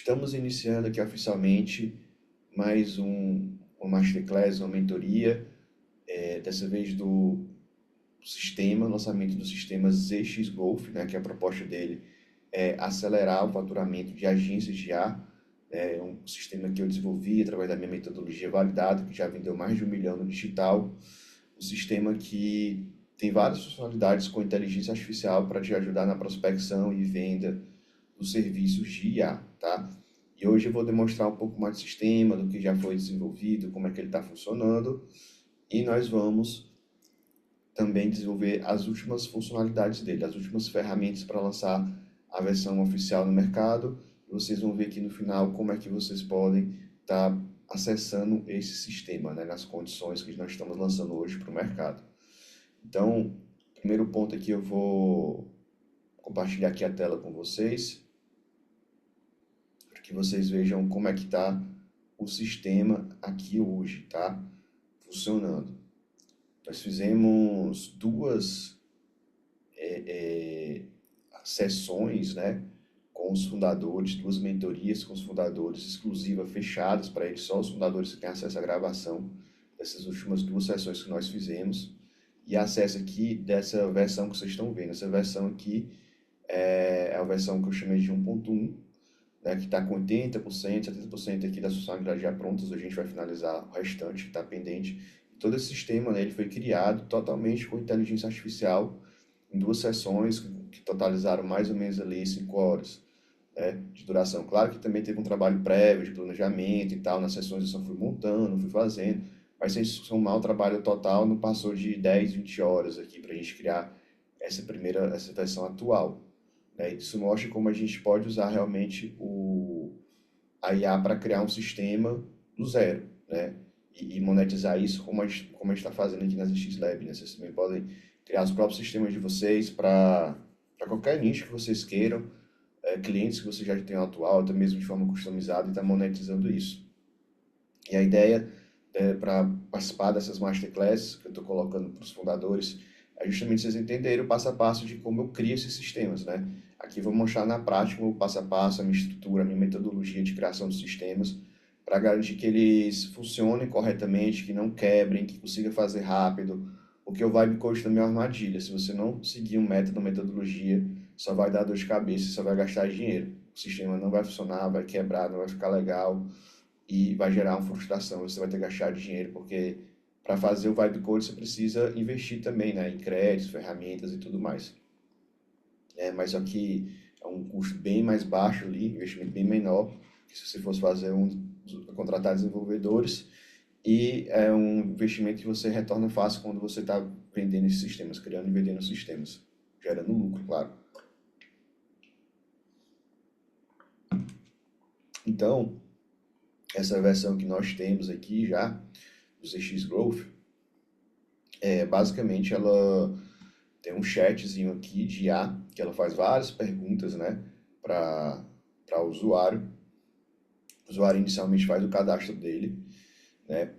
Estamos iniciando aqui oficialmente mais uma Masterclass, uma mentoria, dessa vez do sistema, lançamento do sistema ZX Golf, né, que a proposta dele é acelerar o faturamento de agências de IA. É um sistema que eu desenvolvi através da minha metodologia validada, que já vendeu mais de 1 milhão no digital. Um sistema que tem várias funcionalidades com inteligência artificial para te ajudar na prospecção e venda dos serviços de IA, tá? E hoje eu vou demonstrar um pouco mais do sistema, do que já foi desenvolvido, como é que ele está funcionando, e nós vamos também desenvolver as últimas funcionalidades dele, as últimas ferramentas para lançar a versão oficial no mercado. E vocês vão ver aqui no final como é que vocês podem estar acessando esse sistema, né, nas condições que nós estamos lançando hoje para o mercado. Então, primeiro ponto aqui, eu vou compartilhar aqui a tela com vocês, para que vocês vejam como é que está o sistema aqui hoje, tá? Funcionando. Nós fizemos duas sessões, né, com os fundadores, duas mentorias com os fundadores exclusivas, fechadas para eles, só os fundadores que têm acesso à gravação dessas últimas duas sessões que nós fizemos, e acesso aqui dessa versão que vocês estão vendo. Essa versão aqui é a versão que eu chamei de 1.1, né, que está com 80%, 70% aqui das funcionalidades já prontas. Hoje a gente vai finalizar o restante que está pendente. Todo esse sistema, né, ele foi criado totalmente com inteligência artificial em duas sessões que totalizaram mais ou menos ali 5 horas, né, de duração. Claro que também teve um trabalho prévio de planejamento e tal, nas sessões eu só fui montando, fui fazendo, mas sem somar o trabalho total, não passou de 10, 20 horas aqui para a gente criar essa versão atual. Né? Isso mostra como a gente pode usar realmente a IA para criar um sistema do zero, né? E monetizar isso como a gente está fazendo aqui nas X Lab, né? Vocês também podem criar os próprios sistemas de vocês para qualquer nicho que vocês queiram, clientes que você já tem atual, até mesmo de forma customizada, e está monetizando isso. E a ideia para participar dessas masterclasses que eu estou colocando para os fundadores é justamente vocês entenderem o passo a passo de como eu crio esses sistemas, né? Aqui eu vou mostrar na prática o passo a passo, a minha estrutura, a minha metodologia de criação de sistemas, para garantir que eles funcionem corretamente, que não quebrem, que consiga fazer rápido, porque o Vibe Code também é uma armadilha. Se você não seguir um método, uma metodologia, só vai dar dor de cabeça, só vai gastar dinheiro. O sistema não vai funcionar, vai quebrar, não vai ficar legal e vai gerar uma frustração. Você vai ter que gastar dinheiro, porque para fazer o Vibe Code você precisa investir também, né, em créditos, ferramentas e tudo mais. Mas só que é um custo bem mais baixo ali, investimento bem menor, que se você fosse fazer contratar desenvolvedores, e é um investimento que você retorna fácil quando você está vendendo esses sistemas, criando e vendendo sistemas, gerando lucro, claro. Então, essa versão que nós temos aqui já, do ZX Growth, basicamente ela tem um chatzinho aqui de IA, que ela faz várias perguntas, né, para o usuário. O usuário inicialmente faz o cadastro dele, né,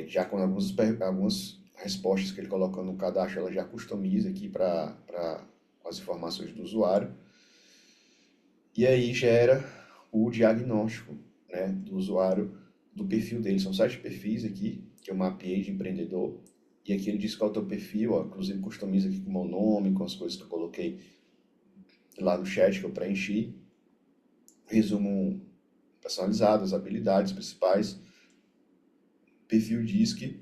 já com algumas respostas que ele coloca no cadastro, ela já customiza aqui para as informações do usuário. E aí gera o diagnóstico, né, do usuário, do perfil dele. São 7 perfis aqui, que eu mapeei de empreendedor. E aqui ele diz qual é o teu perfil, ó, inclusive customiza aqui com o meu nome, com as coisas que eu coloquei lá no chat que eu preenchi. Resumo personalizado, as habilidades principais. Perfil DISC,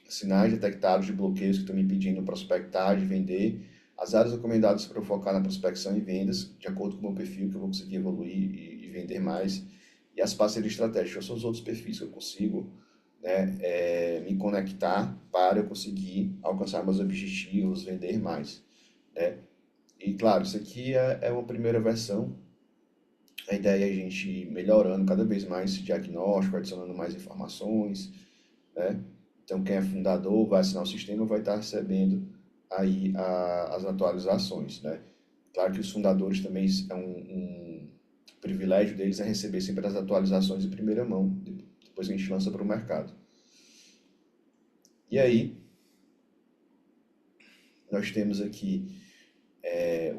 sinais detectados de bloqueios que estão me impedindo prospectar, de vender. As áreas recomendadas para eu focar na prospecção e vendas, de acordo com o meu perfil, que eu vou conseguir evoluir e vender mais. E as parcerias estratégicas, são os outros perfis que eu consigo, né, me conectar para eu conseguir alcançar meus objetivos, vender mais, né? E claro, isso aqui é uma primeira versão. A ideia é a gente ir melhorando cada vez mais esse diagnóstico, adicionando mais informações, né? Então, quem é fundador vai assinar o sistema, vai estar recebendo aí as atualizações, né? Claro que os fundadores também, é um privilégio deles é receber sempre as atualizações em primeira mão, depois que a gente lança para o mercado. E aí, nós temos aqui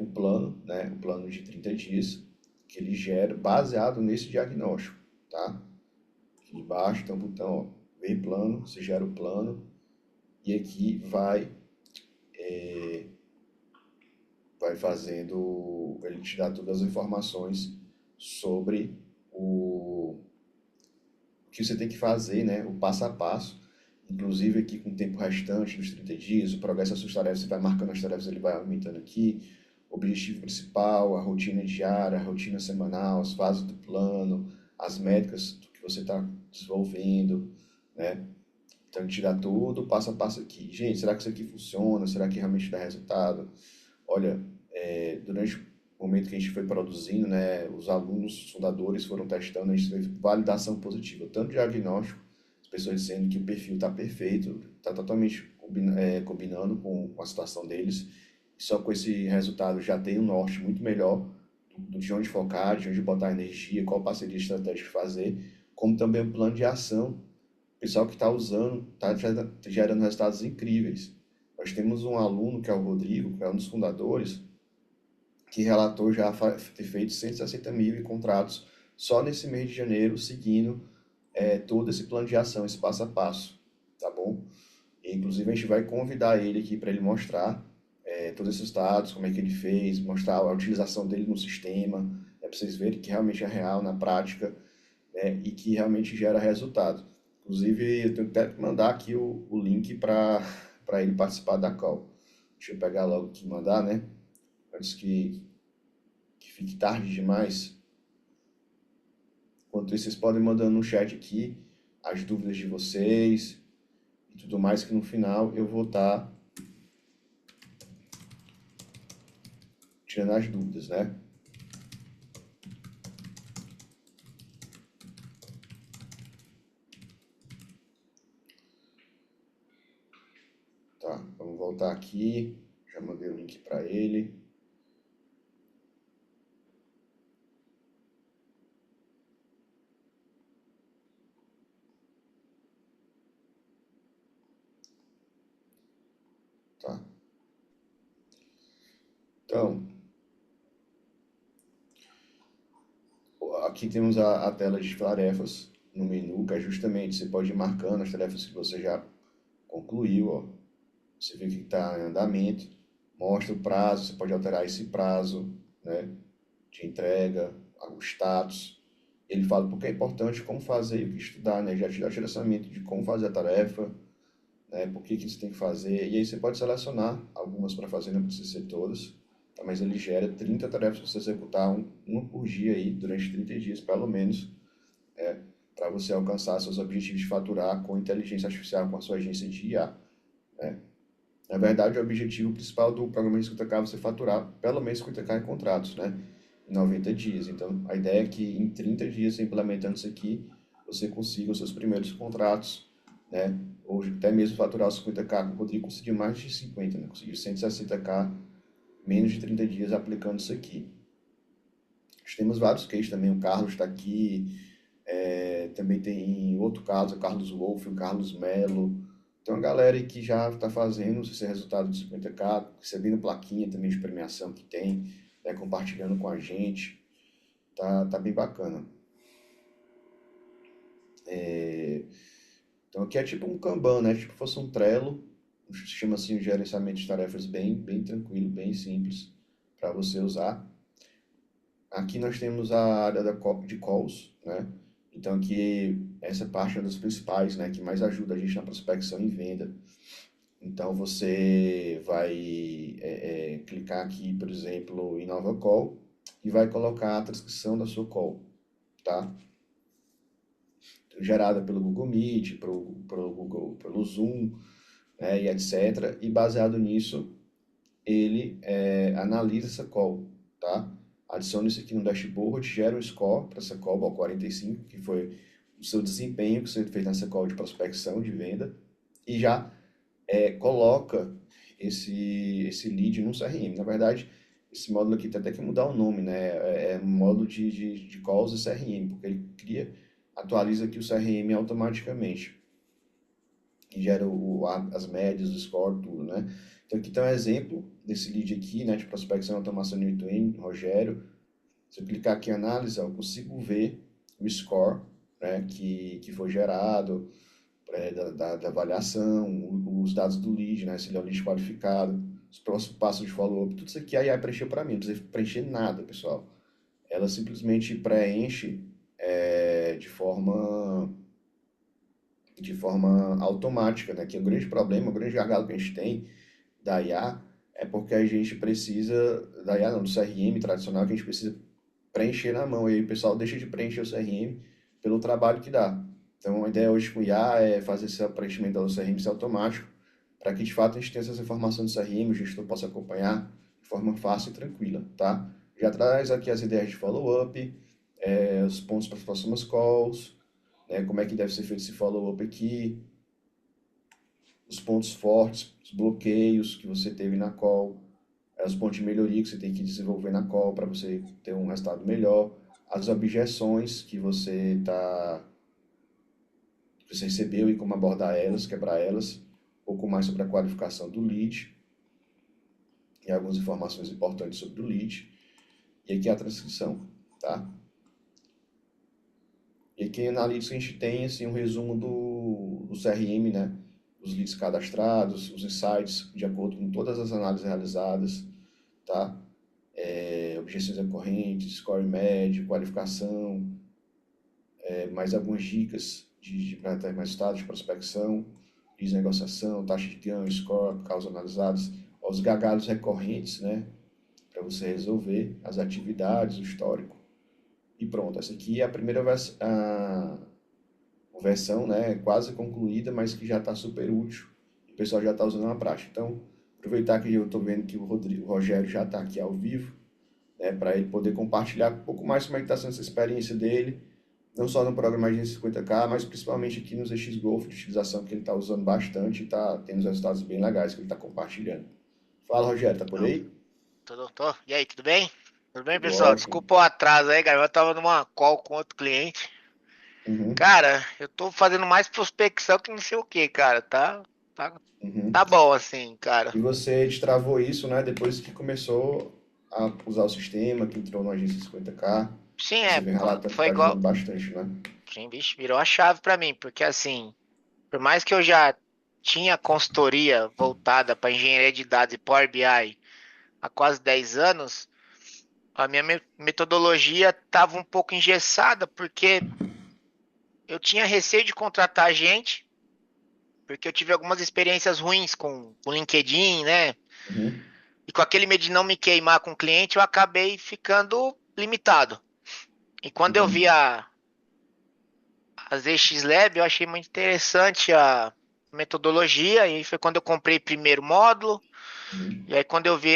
o plano, né? O plano de 30 dias. que ele gera baseado nesse diagnóstico, tá? Aqui embaixo tem um botão, ó, ver plano, você gera o plano e aqui vai fazendo, ele te dá todas as informações sobre o que você tem que fazer, né? O passo a passo. Inclusive aqui com o tempo restante dos 30 dias, o progresso das suas tarefas, você vai marcando as tarefas, ele vai aumentando aqui. O objetivo principal, a rotina diária, a rotina semanal, as fases do plano, as métricas do que você está desenvolvendo, né? Então ele te dá tudo passo a passo aqui. Gente, será que isso aqui funciona? Será que realmente dá resultado? Olha, durante o momento que a gente foi produzindo, né, os alunos fundadores foram testando, a gente teve validação positiva, tanto diagnóstico, as pessoas dizendo que o perfil está perfeito, está totalmente combinando com a situação deles, e só com esse resultado já tem um norte muito melhor de onde focar, de onde botar energia, qual parceria estratégica fazer, como também o plano de ação. O pessoal que está usando está gerando resultados incríveis. Nós temos um aluno, que é o Rodrigo, que é um dos fundadores, que relatou já ter feito 160 mil em contratos só nesse mês de janeiro, seguindo todo esse plano de ação, esse passo a passo, tá bom? E, inclusive a gente vai convidar ele aqui para ele mostrar todos esses dados, como é que ele fez, mostrar a utilização dele no sistema, para vocês verem que realmente é real na prática, né, e que realmente gera resultado. Inclusive eu tenho até que mandar aqui o link para ele participar da call. Deixa eu pegar logo aqui e mandar, né? Antes que fique tarde demais. Enquanto isso, vocês podem mandando no chat aqui as dúvidas de vocês e tudo mais, que no final eu vou estar tirando as dúvidas, né? Tá, vamos voltar aqui. Já mandei o link para ele. Tá. Então, aqui temos a tela de tarefas no menu, que é justamente você pode ir marcando as tarefas que você já concluiu, ó. Você vê que está em andamento, mostra o prazo, você pode alterar esse prazo, né, de entrega, o status. Ele fala porque é importante, como fazer e o que estudar, né? Já te dá o direcionamento de como fazer a tarefa, né? Por que que você tem que fazer. E aí você pode selecionar algumas para fazer, não precisa ser todas, tá? Mas ele gera 30 tarefas para você executar, uma por dia aí, durante 30 dias, pelo menos, para você alcançar seus objetivos de faturar com inteligência artificial, com a sua agência de IA, né? Na verdade, o objetivo principal do programa de 50K é você faturar pelo menos 50K em contratos, né? Em 90 dias. Então, a ideia é que em 30 dias, implementando isso aqui, você consiga os seus primeiros contratos, né? Ou até mesmo faturar os 50K. O Rodrigo conseguiu mais de 50, né? Conseguiu 160K menos de 30 dias aplicando isso aqui. Nós temos vários cases também. O Carlos está aqui. Também tem outro caso, o Carlos Wolff, o Carlos Melo. Tem uma galera aí que já está fazendo esse resultado de 50K, recebendo plaquinha também de premiação que tem, né, compartilhando com a gente. Tá bem bacana. Então aqui é tipo um Kanban, né? Tipo fosse um Trello, um sistema assim de gerenciamento de tarefas bem tranquilo, bem simples para você usar. Aqui nós temos a área de calls, né? Então aqui essa parte é uma das principais, né? Que mais ajuda a gente na prospecção e venda. Então você vai clicar aqui, por exemplo, em nova call e vai colocar a transcrição da sua call, tá? Gerada pelo Google Meet, pelo Zoom, né, e etc. E baseado nisso, ele analisa essa call, tá? Adiciona isso aqui no dashboard, gera um score para essa call, ó, 45, que foi o seu desempenho que você fez nessa call de prospecção, de venda, e já coloca esse lead no CRM. Na verdade, esse módulo aqui tem até que mudar o nome, né? É um módulo de calls e CRM, porque ele atualiza aqui o CRM automaticamente e gera as médias, o score, tudo, né? Então aqui tem um exemplo desse lead aqui, né, de prospecção e automação end-to-end, Rogério. Se eu clicar aqui em análise, ó, eu consigo ver o score, né, que foi gerado, da avaliação, os dados do lead, né, se ele é um lead qualificado, os próximos passos de follow-up, tudo isso aqui a AI preencheu para mim, não precisa preencher nada, pessoal. Ela simplesmente preenche de forma automática, né? Que o grande problema, o grande gargalo que a gente tem da IA é porque a gente precisa, da IA não, do CRM tradicional, que a gente precisa preencher na mão, e aí o pessoal deixa de preencher o CRM pelo trabalho que dá. Então, a ideia hoje com o IA é fazer esse preenchimento do CRM ser automático, para que de fato a gente tenha essas informações do CRM, o gestor possa acompanhar de forma fácil e tranquila, tá? Já traz aqui as ideias de follow-up, os pontos para as próximas calls, né, como é que deve ser feito esse follow-up aqui, os pontos fortes, os bloqueios que você teve na call, os pontos de melhoria que você tem que desenvolver na call para você ter um resultado melhor, as objeções que você recebeu e como abordar elas, quebrar elas, um pouco mais sobre a qualificação do lead e algumas informações importantes sobre o lead. E aqui a transcrição, tá? E aqui em Analytics a gente tem assim, um resumo do CRM, né? Os leads cadastrados, os insights de acordo com todas as análises realizadas, tá? Objeções recorrentes, score médio, qualificação, mais algumas dicas para ter mais resultados de prospecção, de negociação, taxa de ganho, score, causas analisadas, os gargalos recorrentes, né? Para você resolver as atividades, o histórico. E pronto, essa aqui é a primeira versão, né, quase concluída, mas que já está super útil. O pessoal já está usando na prática. Então, aproveitar que eu estou vendo que o Rogério já está aqui ao vivo, né, para ele poder compartilhar um pouco mais como é que está sendo essa experiência dele, não só no programa Agência 50K, mas principalmente aqui nos XGolf de utilização que ele está usando bastante e está tendo resultados bem legais que ele está compartilhando. Fala, Rogério, tá por Não, aí? tô. E aí, tudo bem? Tudo bem, Tudo pessoal? ótimo. Desculpa o atraso aí, cara. Eu tava numa call com outro cliente. Uhum, Cara, eu tô fazendo mais prospecção que não sei o que, cara. Tá, uhum. tá bom assim, cara. E você destravou isso, né, depois que começou a usar o sistema, que entrou no Agência 50K. Sim, Você vem relatando que foi está igual. ajudando bastante, né? Sim, bicho, virou a chave pra mim. Porque assim, por mais que eu já tinha consultoria voltada pra engenharia de dados e Power BI há quase 10 anos, a minha metodologia tava um pouco engessada, porque eu tinha receio de contratar gente. Porque eu tive algumas experiências ruins com o LinkedIn, né? Uhum, E com aquele medo de não me queimar com o cliente, eu acabei ficando limitado. E quando eu vi uhum, as ZX Lab, eu achei muito interessante a metodologia. E aí foi quando eu comprei primeiro módulo. uhum, E aí quando eu vi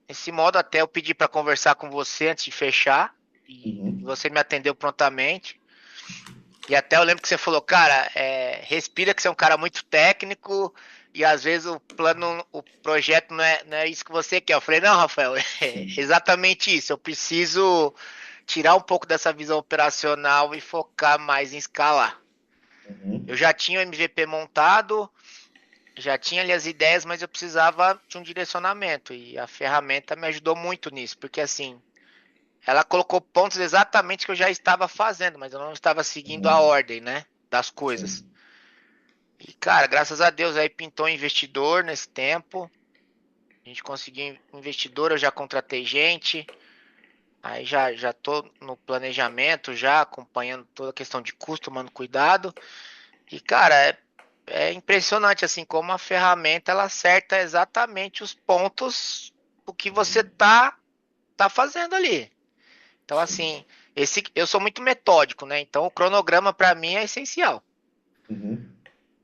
esse módulo, até eu pedi para conversar com você antes de fechar. E uhum, você me atendeu prontamente. E até eu lembro que você falou, cara, respira que você é um cara muito técnico e às vezes o plano, o projeto não é isso que você quer. Eu falei, não, Rafael, é exatamente isso. Eu preciso tirar um pouco dessa visão operacional e focar mais em escalar. Eu uhum, já tinha o MVP montado, já tinha ali as ideias, mas eu precisava de um direcionamento e a ferramenta me ajudou muito nisso, porque assim, ela colocou pontos exatamente que eu já estava fazendo, mas eu não estava seguindo a uhum. ordem, né, das coisas. Sim. E, cara, graças a Deus aí pintou um investidor nesse tempo. A gente conseguiu investidor, eu já contratei gente. Aí já tô no planejamento, já acompanhando toda a questão de custo, tomando cuidado. E, cara, é impressionante assim como a ferramenta ela acerta exatamente os pontos o que você tá fazendo ali. Então, Sim. assim, eu sou muito metódico, né? Então, o cronograma para mim é essencial. Uhum.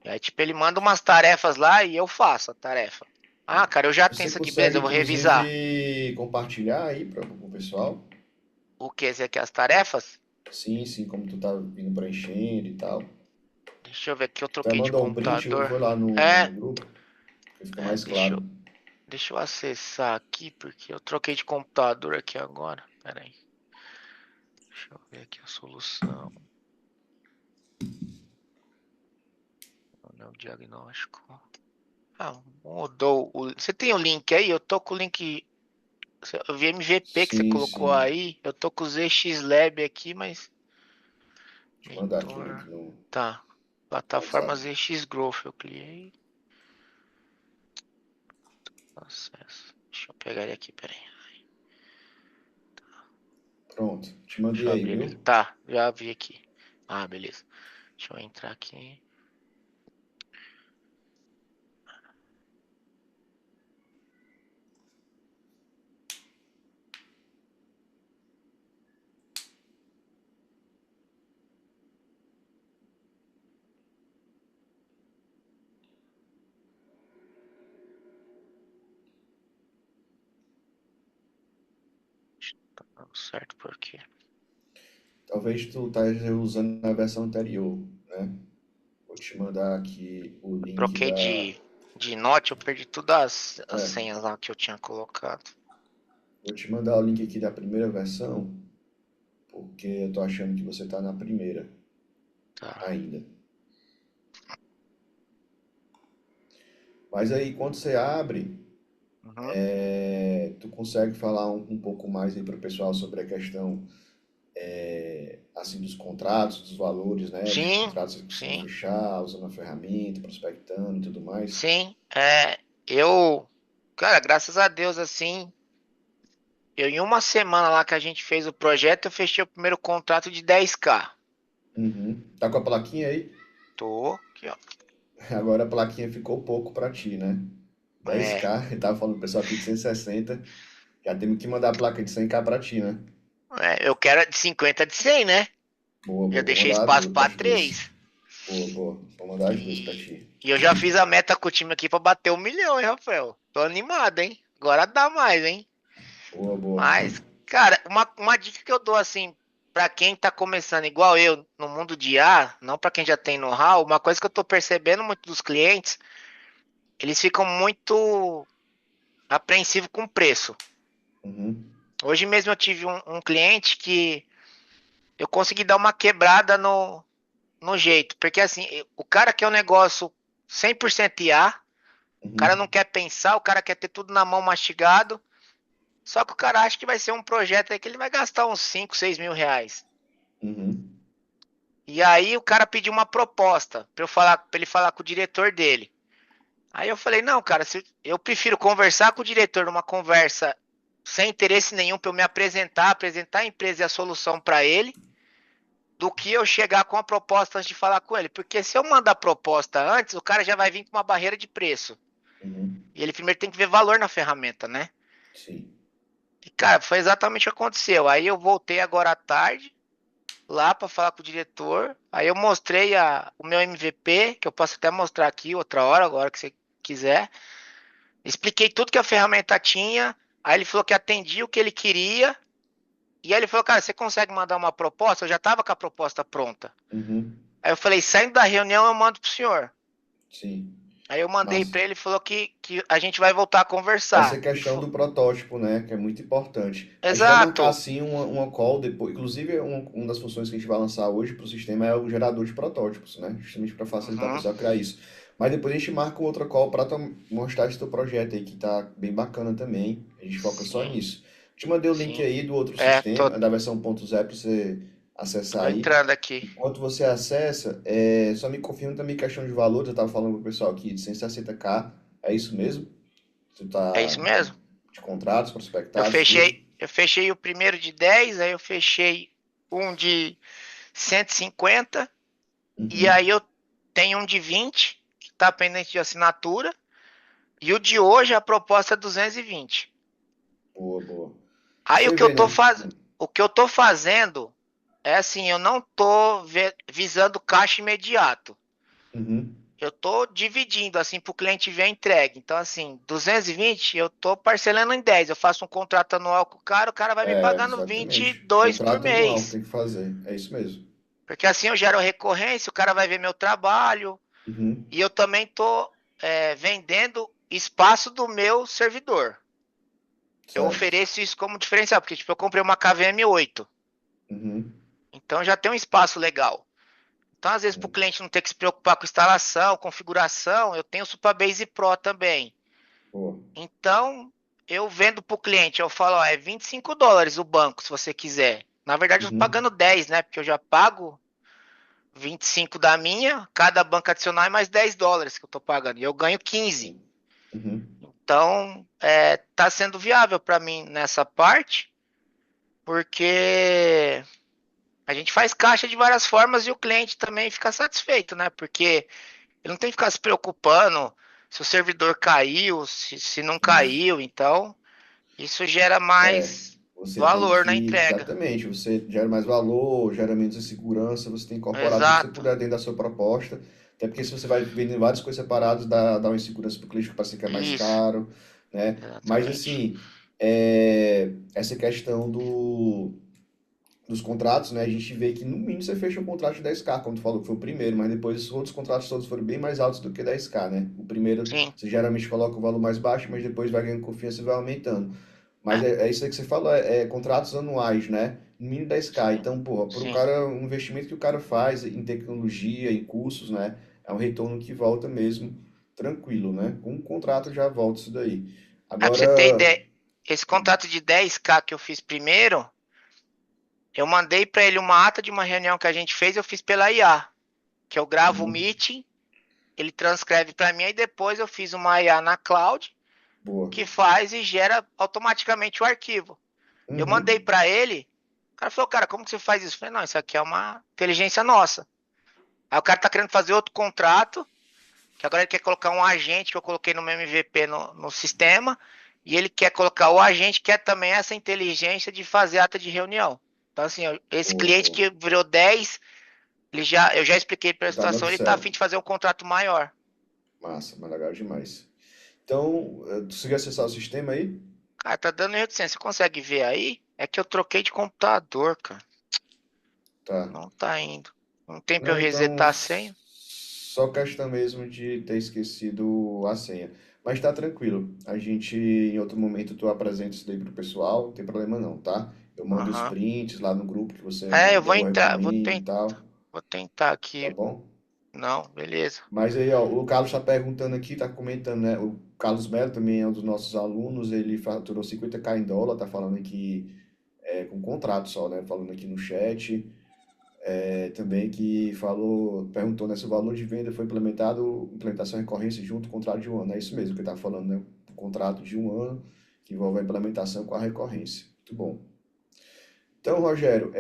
E aí, tipo, ele manda umas tarefas lá e eu faço a tarefa. Ah, cara, eu já tenho Você isso aqui, beleza, consegue, eu vou revisar. inclusive, compartilhar aí para o pessoal? O que? Esse aqui, as tarefas? Sim, sim, como tu tá vindo preenchendo e tal. Deixa eu ver aqui, eu Até troquei de mandou um print, computador. foi lá no É, grupo, que fica mais deixa claro. eu, deixa eu acessar aqui, porque eu troquei de computador aqui agora. Pera aí, deixa eu ver aqui a solução. Não é o diagnóstico. Ah, mudou o... Você tem o link aí? Eu tô com o link Eu vi MVP que você Sim, colocou sim. aí. Eu tô com o ZX Lab aqui, mas. Deixa eu mandar aqui o link Mentor. no Tá. Plataforma WhatsApp. ZX Growth. Eu cliquei. Acesso. Deixa eu pegar ele aqui, peraí. Pronto, te Deixa mandei eu aí, abrir ele. viu? Tá, já vi aqui. Ah, beleza. Deixa eu entrar aqui. Tá dando certo por quê? Talvez tu esteja usando a versão anterior, né? Vou te mandar aqui o Eu link troquei da. de note, eu perdi todas as É, senhas lá que eu tinha colocado. vou te mandar o link aqui da primeira versão, porque eu tô achando que você tá na primeira Tá. ainda. Mas aí quando você abre, Uhum. tu consegue falar um pouco mais aí para o pessoal sobre a questão assim dos contratos, dos valores, né? Dos Sim, contratos que você conseguiu sim, fechar, usando a ferramenta, prospectando e tudo mais. sim. Eu, cara, graças a Deus, assim, eu em uma semana lá que a gente fez o projeto, eu fechei o primeiro contrato de 10K. Uhum. Tá com a plaquinha aí? Tô, aqui, ó. Agora a plaquinha ficou pouco para ti, né? É, 10K, eu tava falando pro pessoal aqui de 160, já temos que mandar a placa de 100K para ti, né? eu quero a de 50 de 100, né? Boa, Já boa, vou deixei mandar espaço pra as duas. 3. Boa, boa, vou mandar as duas para E, ti. e eu já fiz a meta com o time aqui pra bater 1 milhão, hein, Rafael? Tô animado, hein? Agora dá mais, hein? Boa, boa. Mas, cara, uma dica que eu dou assim, pra quem tá começando igual eu no mundo de IA, não pra quem já tem know-how, uma coisa que eu tô percebendo muito dos clientes, eles ficam muito apreensivos com o preço. Uhum, Hoje mesmo eu tive um cliente que eu consegui dar uma quebrada no jeito, porque assim, o cara quer um negócio 100% IA, o cara uhum, não quer pensar, o cara quer ter tudo na mão mastigado, só que o cara acha que vai ser um projeto aí que ele vai gastar uns 5, 6 mil reais. uhum, E aí o cara pediu uma proposta para ele falar com o diretor dele. Aí eu falei, não, cara, eu prefiro conversar com o diretor numa conversa sem interesse nenhum para eu me apresentar a empresa e a solução para ele, do que eu chegar com a proposta antes de falar com ele. Porque se eu mandar a proposta antes, o cara já vai vir com uma barreira de preço. uhum. E ele primeiro tem que ver valor na ferramenta, né? Sim. E, cara, foi exatamente o que aconteceu. Aí eu voltei agora à tarde, lá para falar com o diretor. Aí eu mostrei o meu MVP, que eu posso até mostrar aqui outra hora, agora que você quiser. Expliquei tudo que a ferramenta tinha. Aí ele falou que atendia o que ele queria. E aí ele falou, cara, você consegue mandar uma proposta? Eu já estava com a proposta pronta. Uhum, Aí eu falei, saindo da reunião eu mando pro senhor. sim. Aí eu mandei Massa. para ele e falou que a gente vai voltar a Essa conversar. questão do protótipo, né, que é muito importante. A gente vai marcar Exato. assim uma call depois. Inclusive, uma das funções que a gente vai lançar hoje para o sistema é o gerador de protótipos, né? Justamente para facilitar o Uhum. pessoal a criar isso. Mas depois a gente marca outra call para mostrar esse teu projeto aí, que tá bem bacana também. A gente foca só Sim, nisso. Te mandei o link sim. aí do outro Tô, sistema, da versão 1.0, para você acessar tô aí. entrando aqui. Enquanto você acessa, só me confirma também questão de valores. Eu estava falando com o pessoal aqui de 160K. É isso mesmo? Tu É isso tá mesmo? de contratos prospectados, tudo? Eu fechei o primeiro de 10, aí eu fechei um de 150 e Uhum. aí eu tenho um de 20 que tá pendente de assinatura e o de hoje a proposta é 220. Boa, boa. Pra Aí você ver, né? o que eu tô fazendo é assim, eu não tô visando caixa imediato. Uhum. Eu tô dividindo assim para o cliente ver a entrega. Então assim, 220 eu tô parcelando em 10. Eu faço um contrato anual com o cara vai me É, pagando exatamente. 22 por Contrato anual que mês. tem que fazer. É isso mesmo. Porque assim eu gero recorrência, o cara vai ver meu trabalho Uhum. e eu também tô vendendo espaço do meu servidor. Eu Certo. ofereço isso como diferencial, porque tipo, eu comprei uma KVM8, Uhum. então já tem um espaço legal. Então, às vezes, para o Uhum. cliente não ter que se preocupar com instalação, configuração, eu tenho o Supabase Pro também. Boa. Então, eu vendo pro cliente, eu falo, ó, é US$ 25 o banco, se você quiser. Na verdade, eu tô Uhum, pagando 10, né? Porque eu já pago 25 da minha, cada banco adicional é mais US$ 10 que eu tô pagando. E eu ganho 15. uhum. Então, tá sendo viável para mim nessa parte, porque a gente faz caixa de várias formas e o cliente também fica satisfeito, né? Porque ele não tem que ficar se preocupando se o servidor caiu, se não Isso. caiu. Então, isso gera É, mais você tem valor na que, entrega. exatamente, você gera mais valor, gera menos insegurança, você tem que incorporar tudo que você Exato. puder dentro da sua proposta. Até porque se você vai vender várias coisas separadas, dá uma insegurança para o cliente que parece que é mais Isso, caro, né? Mas exatamente. assim, essa questão dos contratos, né? A gente vê que no mínimo você fecha um contrato de 10K, como tu falou, que foi o primeiro, mas depois os outros contratos todos foram bem mais altos do que 10K, né? O primeiro Sim, você geralmente coloca o valor mais baixo, mas depois vai ganhando confiança e vai aumentando. Mas é, é isso aí que você falou, é contratos anuais, né? No mínimo 10K. sim, Então, porra, para o sim. cara, um investimento que o cara faz em tecnologia, em cursos, né? É um retorno que volta mesmo tranquilo, né? Com um contrato já volta isso daí. Pra você ter Agora, ideia, esse contrato de 10K que eu fiz primeiro, eu mandei para ele uma ata de uma reunião que a gente fez, eu fiz pela IA, que eu gravo o uhum, meeting, ele transcreve para mim, e depois eu fiz uma IA na cloud, boa. que faz e gera automaticamente o arquivo. Eu mandei Uhum, para ele, o cara falou, cara, como que você faz isso? Eu falei, não, isso aqui é uma inteligência nossa. Aí o cara tá querendo fazer outro contrato, que agora ele quer colocar um agente que eu coloquei no meu MVP no sistema, e ele quer colocar o agente que é também essa inteligência de fazer ata de reunião. Então, assim, esse boa, cliente boa. que virou 10, eu já expliquei para a Tá dando situação, ele tá a certo. fim de fazer um contrato maior. Massa, mas legal demais. Então, tu conseguiu acessar o sistema aí? Cara, tá dando erro de senha. Você consegue ver aí? É que eu troquei de computador, cara. Tá. Não tá indo. Não tem pra eu Não, então, resetar a senha? só questão mesmo de ter esquecido a senha. Mas tá tranquilo. A gente, em outro momento, tu apresenta isso daí pro pessoal, não tem problema não, tá? Eu mando os Aham. prints lá no grupo que você É, eu vou mandou, eu entrar, recomendo e tal, vou tentar tá aqui. bom? Não, beleza. Mas aí, ó, o Carlos está perguntando aqui, tá comentando, né? O Carlos Melo também é um dos nossos alunos, ele faturou 50K em dólar, tá falando aqui com contrato só, né? Falando aqui no chat. Também que falou, perguntou, né, se o valor de venda foi implementação e recorrência junto com o contrato de um ano. É isso mesmo que ele está falando, né? Um contrato de um ano que envolve a implementação com a recorrência. Muito bom. Então, Rogério,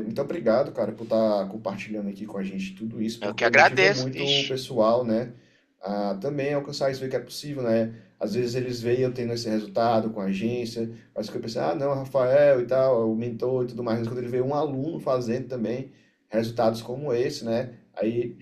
muito obrigado, cara, por estar compartilhando aqui com a gente tudo isso, Eu que porque motiva agradeço, muito o vixe. pessoal, né, a também alcançar isso, ver que é possível, né? Às vezes eles veem eu tendo esse resultado com a agência, mas que eu pensei, ah, não, Rafael e tal, o mentor e tudo mais, mas quando ele vê um aluno fazendo também resultados como esse, né, aí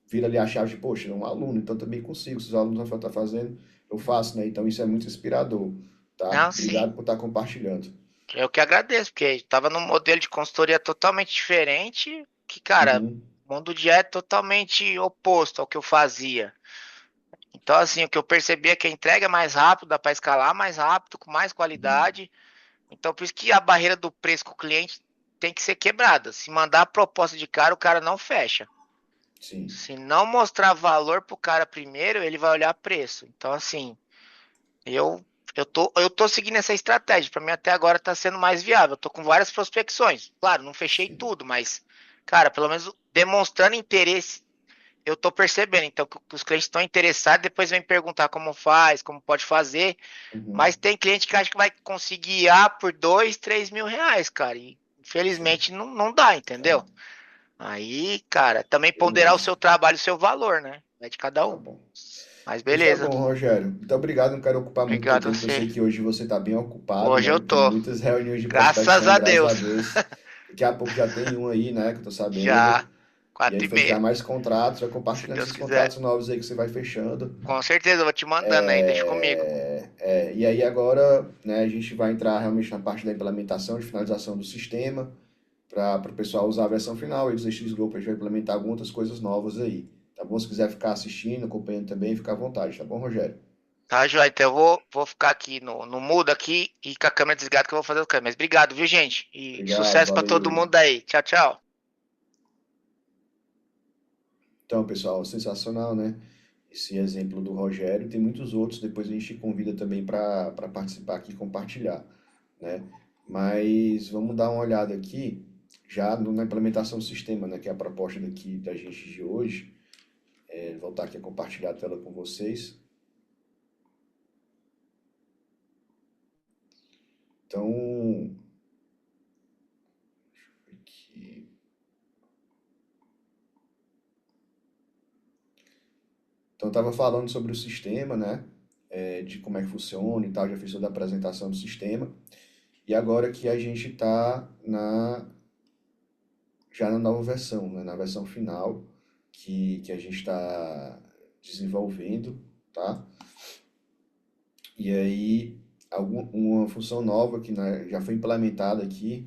vira ali a chave de, poxa, é um aluno, então também consigo, se os alunos estão fazendo, eu faço, né? Então isso é muito inspirador, tá? Não, sim. Obrigado por estar compartilhando. Eu que agradeço, porque estava num modelo de consultoria totalmente diferente, que, cara, Uhum, o mundo de é totalmente oposto ao que eu fazia. Então, assim, o que eu percebi é que a entrega é mais rápido, dá para escalar mais rápido, com mais uhum, qualidade. Então, por isso que a barreira do preço com o cliente tem que ser quebrada. Se mandar a proposta de cara, o cara não fecha. sim. Se não mostrar valor pro cara primeiro, ele vai olhar preço. Então, assim, eu eu tô seguindo essa estratégia. Para mim até agora tá sendo mais viável. Eu tô com várias prospecções. Claro, não fechei Sim. tudo, mas cara, pelo menos demonstrando interesse, eu tô percebendo. Então, que os clientes estão interessados, depois vem perguntar como faz, como pode fazer. Uhum, Mas tem cliente que acha que vai conseguir IA por 2, 3 mil reais, cara. E sim. infelizmente não dá, É, entendeu? Aí, cara, também ponderar o beleza. seu trabalho, o seu valor, né? É de cada Tá um. bom. Mas Pois tá beleza. bom, Rogério. Muito obrigado. Não quero ocupar muito teu Obrigado a tempo. Eu você. sei que hoje você está bem ocupado, Hoje né? eu Tem tô. muitas reuniões de Graças prospecção, a graças a Deus. Deus. Daqui a pouco já tem um aí, né? Que eu tô sabendo. Já. E aí 4h30. fechar mais contratos, vai Se compartilhando Deus esses quiser. contratos novos aí que você vai fechando. Com certeza, eu vou te mandando aí, deixa comigo. E aí agora, né, a gente vai entrar realmente na parte da implementação, de finalização do sistema, para o pessoal usar a versão final. E dos X Group a gente vai implementar algumas outras coisas novas aí. Tá bom? Se quiser ficar assistindo, acompanhando também, fica à vontade, tá bom, Rogério? Tá, Joia? Então eu vou ficar aqui no mudo aqui e com a câmera desligada que eu vou fazer o câmera. Mas obrigado, viu, gente? E Obrigado, sucesso pra todo valeu. mundo aí. Tchau, tchau. Então, pessoal, sensacional, né? esse exemplo do Rogério, tem muitos outros, depois a gente convida também para participar aqui e compartilhar, né? Mas vamos dar uma olhada aqui, já na implementação do sistema, né, que é a proposta daqui da gente de hoje. Voltar aqui a compartilhar a tela com vocês. Então, aqui. Então, eu estava falando sobre o sistema, né? De como é que funciona e tal, já fiz toda a apresentação do sistema. E agora que a gente está já na nova versão, né? Na versão final que a gente está desenvolvendo, tá? E aí, uma função nova que já foi implementada aqui,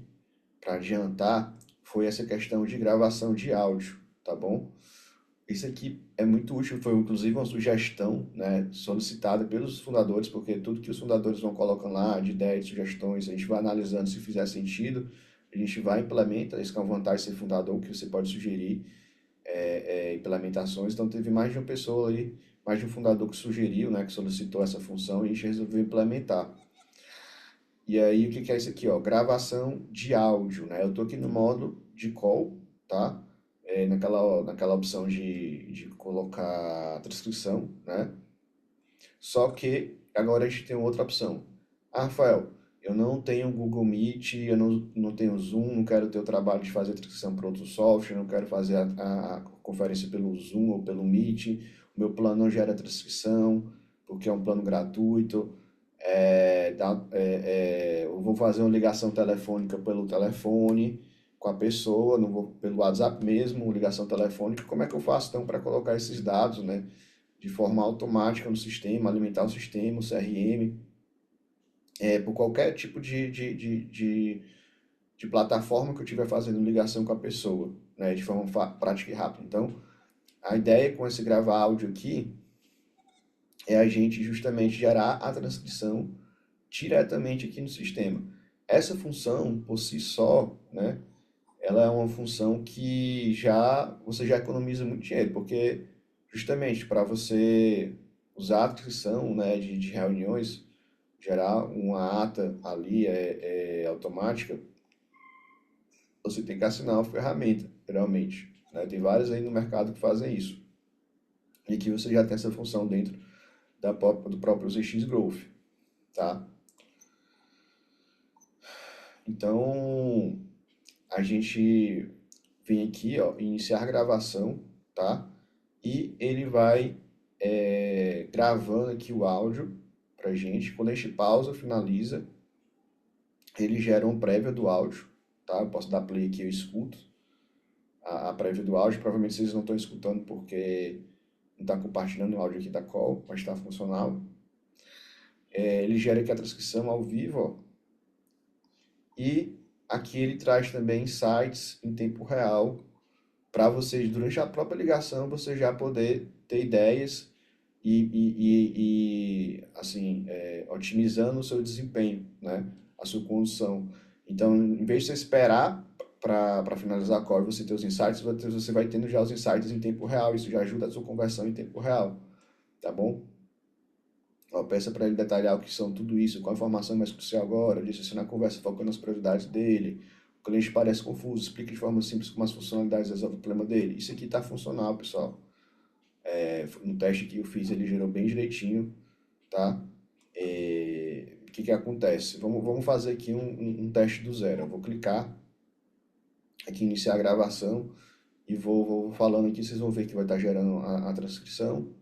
para adiantar, foi essa questão de gravação de áudio, tá bom? Isso aqui é muito útil, foi inclusive uma sugestão, né, solicitada pelos fundadores, porque tudo que os fundadores vão colocando lá, de ideias, de sugestões, a gente vai analisando se fizer sentido, a gente vai implementa, isso que é uma vantagem de ser fundador, que você pode sugerir implementações. Então teve mais de uma pessoa ali, mais de um fundador que sugeriu, né, que solicitou essa função e a gente resolveu implementar. E aí, o que é isso aqui, ó? Gravação de áudio, né? Eu estou aqui no modo de call, tá? Naquela opção de colocar transcrição, né? Só que agora a gente tem outra opção. Ah, Rafael, eu não tenho Google Meet, eu não tenho Zoom, não quero ter o trabalho de fazer transcrição para outro software, não quero fazer a conferência pelo Zoom ou pelo Meet, o meu plano não gera transcrição, porque é um plano gratuito. Eu vou fazer uma ligação telefônica pelo telefone com a pessoa, não vou pelo WhatsApp mesmo, ligação telefônica. Como é que eu faço então para colocar esses dados, né, de forma automática no sistema, alimentar o sistema, o CRM, por qualquer tipo de plataforma que eu estiver fazendo ligação com a pessoa, né, de forma prática e rápida. Então, a ideia com esse gravar áudio aqui é a gente justamente gerar a transcrição diretamente aqui no sistema. Essa função, por si só, né, ela é uma função que você já economiza muito dinheiro, porque justamente para você usar a transcrição, né, de reuniões, gerar uma ata ali automática, você tem que assinar uma ferramenta, geralmente, né? Tem várias aí no mercado que fazem isso. E que você já tem essa função dentro do próprio ZX Growth, tá? Então, a gente vem aqui, ó, iniciar a gravação, tá? E ele vai gravando aqui o áudio pra gente. Quando a gente pausa, finaliza, ele gera uma prévia do áudio, tá? Eu posso dar play aqui, eu escuto a prévia do áudio. Provavelmente vocês não estão escutando porque não está compartilhando o áudio aqui da call, mas está funcional. Ele gera aqui a transcrição ao vivo, ó. E aqui ele traz também insights em tempo real para vocês, durante a própria ligação, você já poder ter ideias assim, otimizando o seu desempenho, né? A sua condução. Então, em vez de você esperar para finalizar a call e você ter os insights, você vai tendo já os insights em tempo real. Isso já ajuda a sua conversão em tempo real, tá bom? Ó, peça para ele detalhar o que são tudo isso, qual a informação mais crucial agora, direcionar a conversa focando nas prioridades dele. O cliente parece confuso, explica de forma simples como as funcionalidades resolvem o problema dele. Isso aqui está funcional, pessoal. No teste que eu fiz, ele gerou bem direitinho, tá? O que acontece? Vamos fazer aqui um teste do zero. Eu vou clicar aqui em iniciar a gravação e vou falando aqui, vocês vão ver que vai estar gerando a transcrição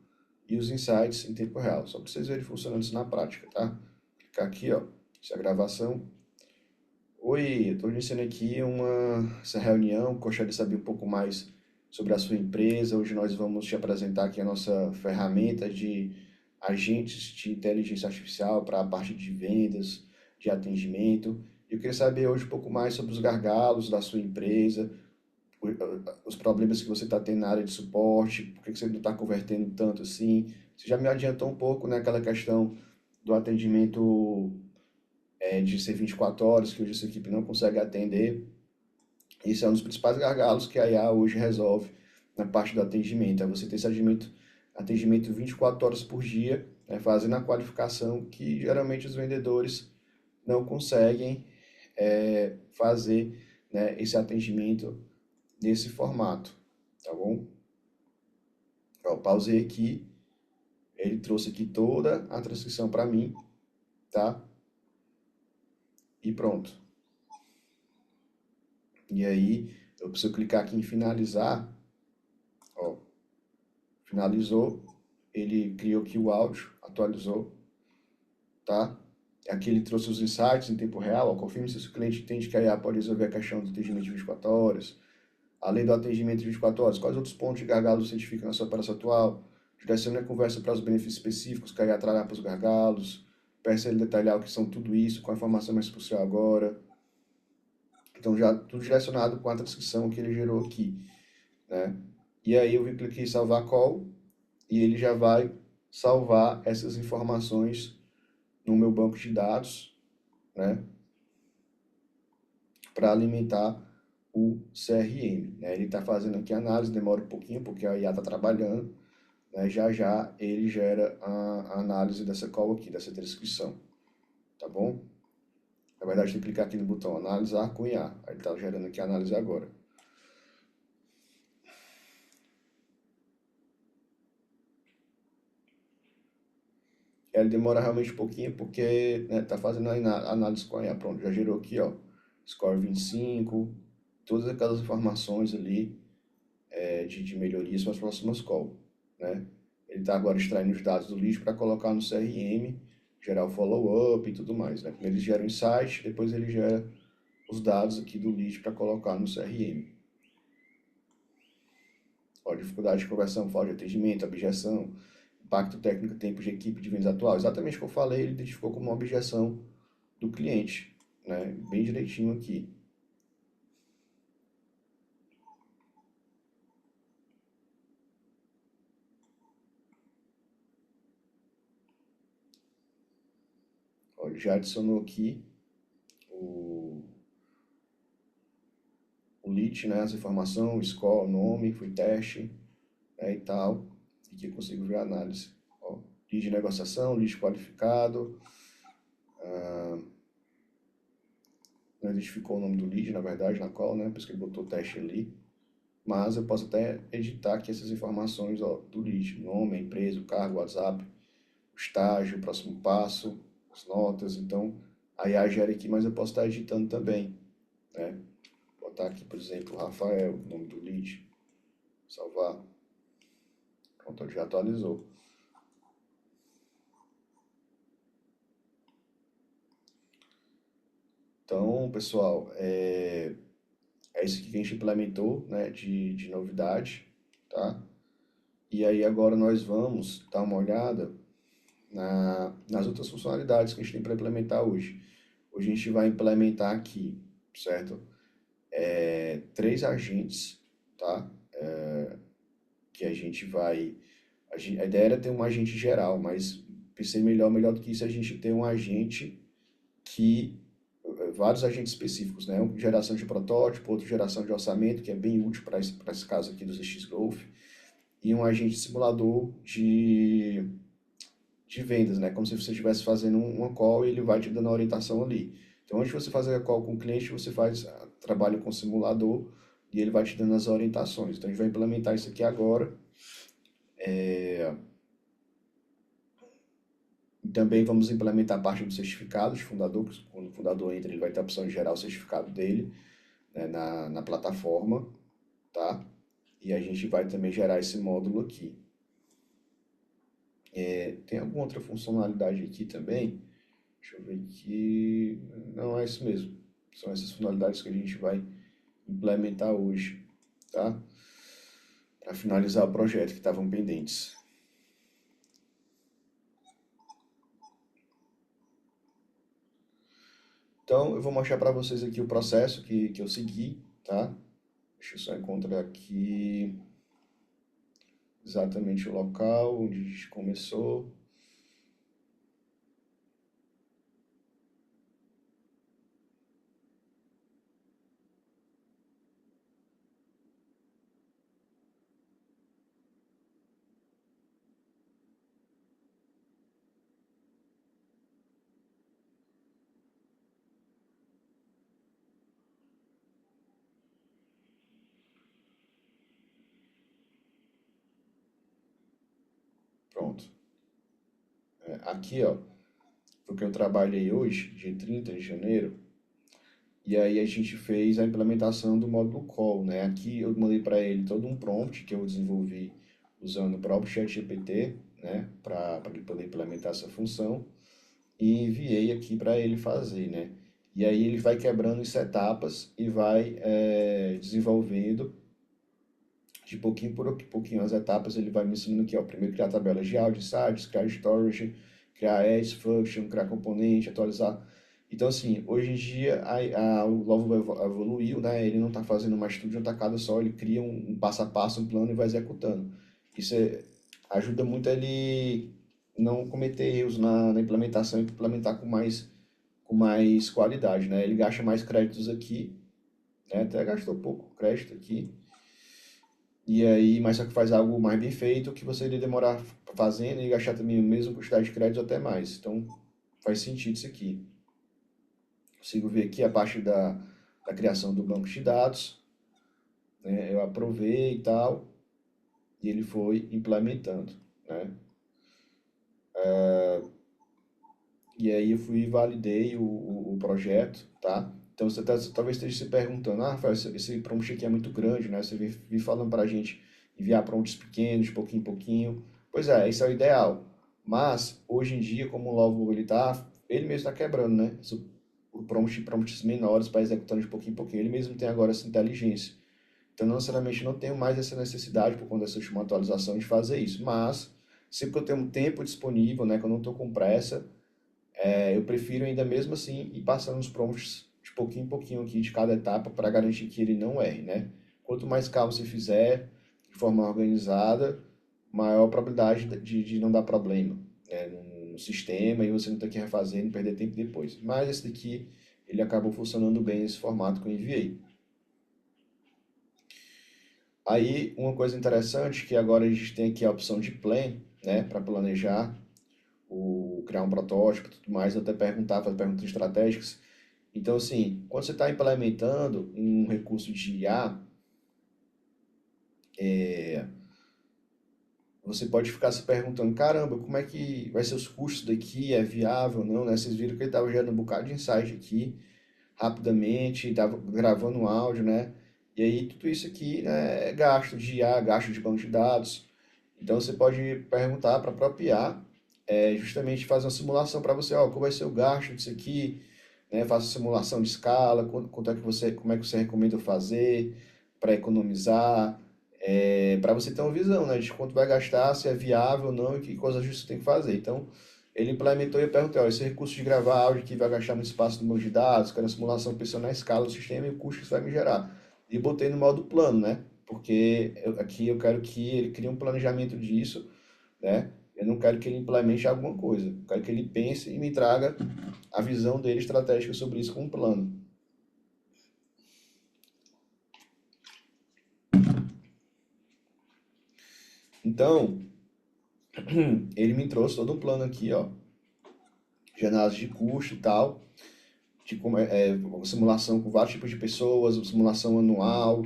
e os insights em tempo real, só para vocês verem funcionando isso na prática, tá? Clicar aqui, ó, essa gravação. Oi, eu estou iniciando aqui essa reunião, gostaria de saber um pouco mais sobre a sua empresa. Hoje nós vamos te apresentar aqui a nossa ferramenta de agentes de inteligência artificial para a parte de vendas, de atendimento. Eu queria saber hoje um pouco mais sobre os gargalos da sua empresa, os problemas que você está tendo na área de suporte, por que você não está convertendo tanto assim. Você já me adiantou um pouco naquela questão do atendimento de ser 24 horas, que hoje essa equipe não consegue atender. Esse é um dos principais gargalos que a IA hoje resolve na parte do atendimento. É você ter esse atendimento atendimento 24 horas por dia, né, fazendo a qualificação que geralmente os vendedores não conseguem fazer, né, esse atendimento nesse formato, tá bom? Ó, pausei aqui, ele trouxe aqui toda a transcrição para mim, tá? E pronto. E aí, eu preciso clicar aqui em finalizar, ó, finalizou, ele criou aqui o áudio, atualizou, tá? Aqui ele trouxe os insights em tempo real, ó, confirme se o cliente entende que a IA pode resolver a questão do atendimento de 24 horas, além do atendimento de 24 horas, quais outros pontos de gargalo você identifica na sua operação atual? Direcione a conversa para os benefícios específicos que a IA trará para os gargalos, peça ele detalhar o que são tudo isso, com a informação mais possível agora. Então, já tudo direcionado com a transcrição que ele gerou aqui, né? E aí eu cliquei em salvar call e ele já vai salvar essas informações no meu banco de dados, né? Para alimentar o CRM, né? Ele está fazendo aqui a análise, demora um pouquinho porque a IA está trabalhando, né? Já já ele gera a análise dessa call aqui, dessa transcrição, tá bom? Na verdade, tem que clicar aqui no botão analisar com IA, aí ele está gerando aqui a análise agora. Ele demora realmente um pouquinho porque tá fazendo a análise com a IA. Pronto, já gerou aqui, ó, score 25, todas aquelas informações ali de melhorias para as próximas calls, né? Ele está agora extraindo os dados do lead para colocar no CRM, gerar o follow-up e tudo mais, né? Primeiro ele gera o insight, depois ele gera os dados aqui do lead para colocar no CRM. Ó, dificuldade de conversão, falta de atendimento, objeção, impacto técnico, tempo de equipe de vendas atual. Exatamente o que eu falei, ele identificou como uma objeção do cliente, né? Bem direitinho aqui. Ó, ele já adicionou aqui o, o lead, né? As informações, score, nome, foi teste, né, e tal. E aqui eu consigo ver a análise. Ó, lead de negociação, lead qualificado. Não identificou o nome do lead, na verdade, na call, né? Por isso que ele botou o teste ali. Mas eu posso até editar aqui essas informações, ó, do lead, nome, empresa, o cargo, WhatsApp, o estágio, o próximo passo, as notas. Então, a IA gera aqui, mas eu posso estar editando também, né? Botar aqui, por exemplo, Rafael, o nome do lead, salvar. Pronto, ele já atualizou. Então, pessoal, é isso que a gente implementou, né, de novidade, tá? E aí agora nós vamos dar uma olhada nas outras funcionalidades que a gente tem para implementar hoje. Hoje a gente vai implementar aqui, certo? Três agentes, tá? Que a gente vai... A ideia era ter um agente geral, mas pensei melhor do que isso, a gente ter um agente que... Vários agentes específicos, né? Um geração de protótipo, outro geração de orçamento, que é bem útil para esse caso aqui dos X-Growth, e um agente simulador de vendas, né? Como se você estivesse fazendo uma call e ele vai te dando a orientação ali. Então, antes de você fazer a call com o cliente, você faz trabalho com o simulador e ele vai te dando as orientações. Então, a gente vai implementar isso aqui agora. E também vamos implementar a parte do certificado de fundador, que quando o fundador entra, ele vai ter a opção de gerar o certificado dele, né, na plataforma, tá? E a gente vai também gerar esse módulo aqui. Tem alguma outra funcionalidade aqui também? Deixa eu ver aqui. Não, é isso mesmo. São essas funcionalidades que a gente vai implementar hoje, tá? Para finalizar o projeto que estavam pendentes. Então, eu vou mostrar para vocês aqui o processo que eu segui, tá? Deixa eu só encontrar aqui exatamente o local onde a gente começou. Aqui, ó, foi o que eu trabalhei hoje, dia 30 de janeiro, e aí a gente fez a implementação do módulo call, né? Aqui eu mandei para ele todo um prompt que eu desenvolvi usando o próprio ChatGPT, né? Para ele poder implementar essa função e enviei aqui para ele fazer, né? E aí ele vai quebrando em etapas e vai desenvolvendo de pouquinho por pouquinho as etapas. Ele vai me ensinando aqui, ó, primeiro criar tabelas de áudio, sites, criar storage, criar ads, function, criar componente, atualizar. Então, assim, hoje em dia o Lovo evoluiu, né? Ele não está fazendo mais tudo de uma tacada só, ele cria um passo a passo, um plano e vai executando. Isso ajuda muito ele não cometer erros na implementação e implementar com mais qualidade, né? Ele gasta mais créditos aqui, né? Até gastou pouco crédito aqui. E aí, mas só que faz algo mais bem feito que você iria demorar fazendo e gastar também o mesmo quantidade de crédito até mais. Então, faz sentido isso aqui. Consigo ver aqui a parte da criação do banco de dados, né? Eu aprovei e tal, e ele foi implementando, né? E aí eu fui e validei o projeto, tá? Então você talvez esteja se perguntando, Rafael, esse prompt aqui é muito grande, né? Você vem falando para a gente enviar prompts pequenos, de pouquinho em pouquinho. Pois é, isso é o ideal. Mas, hoje em dia, como o Lovo ele mesmo está quebrando, né? O prompts menores para executando de pouquinho em pouquinho. Ele mesmo tem agora essa inteligência. Então, não necessariamente não tenho mais essa necessidade, por conta dessa última atualização, de fazer isso. Mas, sempre que eu tenho um tempo disponível, né? Que eu não estou com pressa, eu prefiro ainda mesmo assim ir passando os prompts de pouquinho em pouquinho aqui de cada etapa para garantir que ele não erre, né? Quanto mais calmo você fizer, de forma organizada, maior a probabilidade de não dar problema, né, no sistema e você não ter que refazer e não perder tempo depois. Mas esse daqui, ele acabou funcionando bem nesse formato que eu enviei. Aí, uma coisa interessante que agora a gente tem aqui a opção de plan, né, para planejar criar um protótipo e tudo mais, até perguntar, fazer perguntas estratégicas. Então, assim, quando você está implementando um recurso de IA, você pode ficar se perguntando, caramba, como é que vai ser os custos daqui, é viável, não, né? Vocês viram que ele estava gerando um bocado de insight aqui, rapidamente, estava gravando um áudio, né? E aí tudo isso aqui, né, é gasto de IA, gasto de banco de dados. Então você pode perguntar para a própria IA, justamente fazer uma simulação para você, ó, qual vai ser o gasto disso aqui, né? Faça simulação de escala, como é que você recomenda fazer para economizar, para você ter uma visão, né, de quanto vai gastar, se é viável ou não e que coisas você tem que fazer. Então, ele implementou e eu perguntei, ó, esse recurso de gravar áudio aqui vai gastar muito espaço no banco de dados, quero a simulação pensando na escala do sistema e o custo que isso vai me gerar. E botei no modo plano, né? Porque aqui eu quero que ele crie um planejamento disso, né? Eu não quero que ele implemente alguma coisa. Eu quero que ele pense e me traga a visão dele estratégica sobre isso com um plano. Então, ele me trouxe todo um plano aqui, ó, de análise de custo e tal, de como uma simulação com vários tipos de pessoas, uma simulação anual,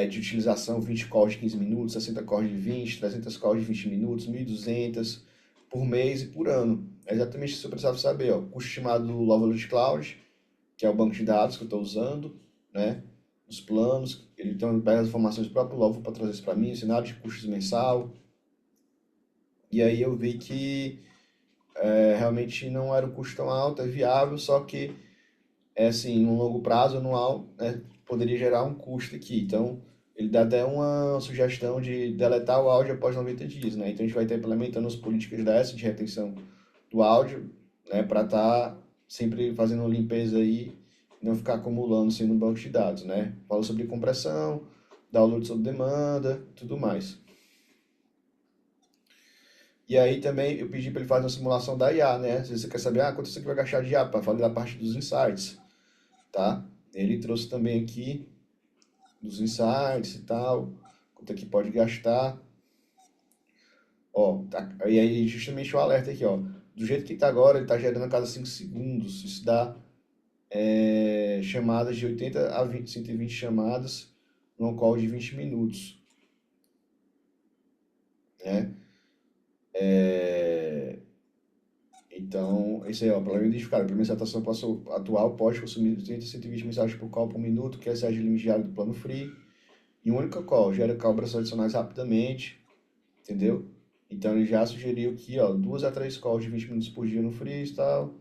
de utilização 20 calls de 15 minutos, 60 calls de 20, 300 calls de 20 minutos, 1.200 por mês e por ano. É exatamente isso que eu precisava saber, ó, custo estimado do Loveloot Cloud, que é o banco de dados que eu estou usando, né? Os planos, ele então pega as informações do próprio Lovo para trazer isso para mim, cenário de custos mensal. E aí eu vi que realmente não era um custo tão alto, é viável, só que assim, no longo prazo, anual, né, poderia gerar um custo aqui. Então, ele dá até uma sugestão de deletar o áudio após 90 dias, né? Então, a gente vai estar implementando as políticas dessa de retenção do áudio, né, para estar sempre fazendo limpeza aí, e não ficar acumulando assim no banco de dados, né? Fala sobre compressão, download sob demanda, tudo mais. E aí também eu pedi para ele fazer uma simulação da IA, né? Se você quer saber, quanto você vai gastar de IA, para falar da parte dos insights, tá? Ele trouxe também aqui dos insights e tal, quanto é que pode gastar. Ó, e aí justamente o alerta aqui, ó. Do jeito que está agora, ele está gerando a cada 5 segundos. Isso dá chamadas de 80 a 120 chamadas num call de 20 minutos, né? Então, esse aí, ó, problema identificado. A implementação atual pode consumir 30 a 120 mensagens por call por minuto, que excede o limite diário do plano free. E uma única call gera cobras adicionais rapidamente, entendeu? Então, ele já sugeriu aqui, ó, 2 a 3 calls de 20 minutos por dia no free e tal,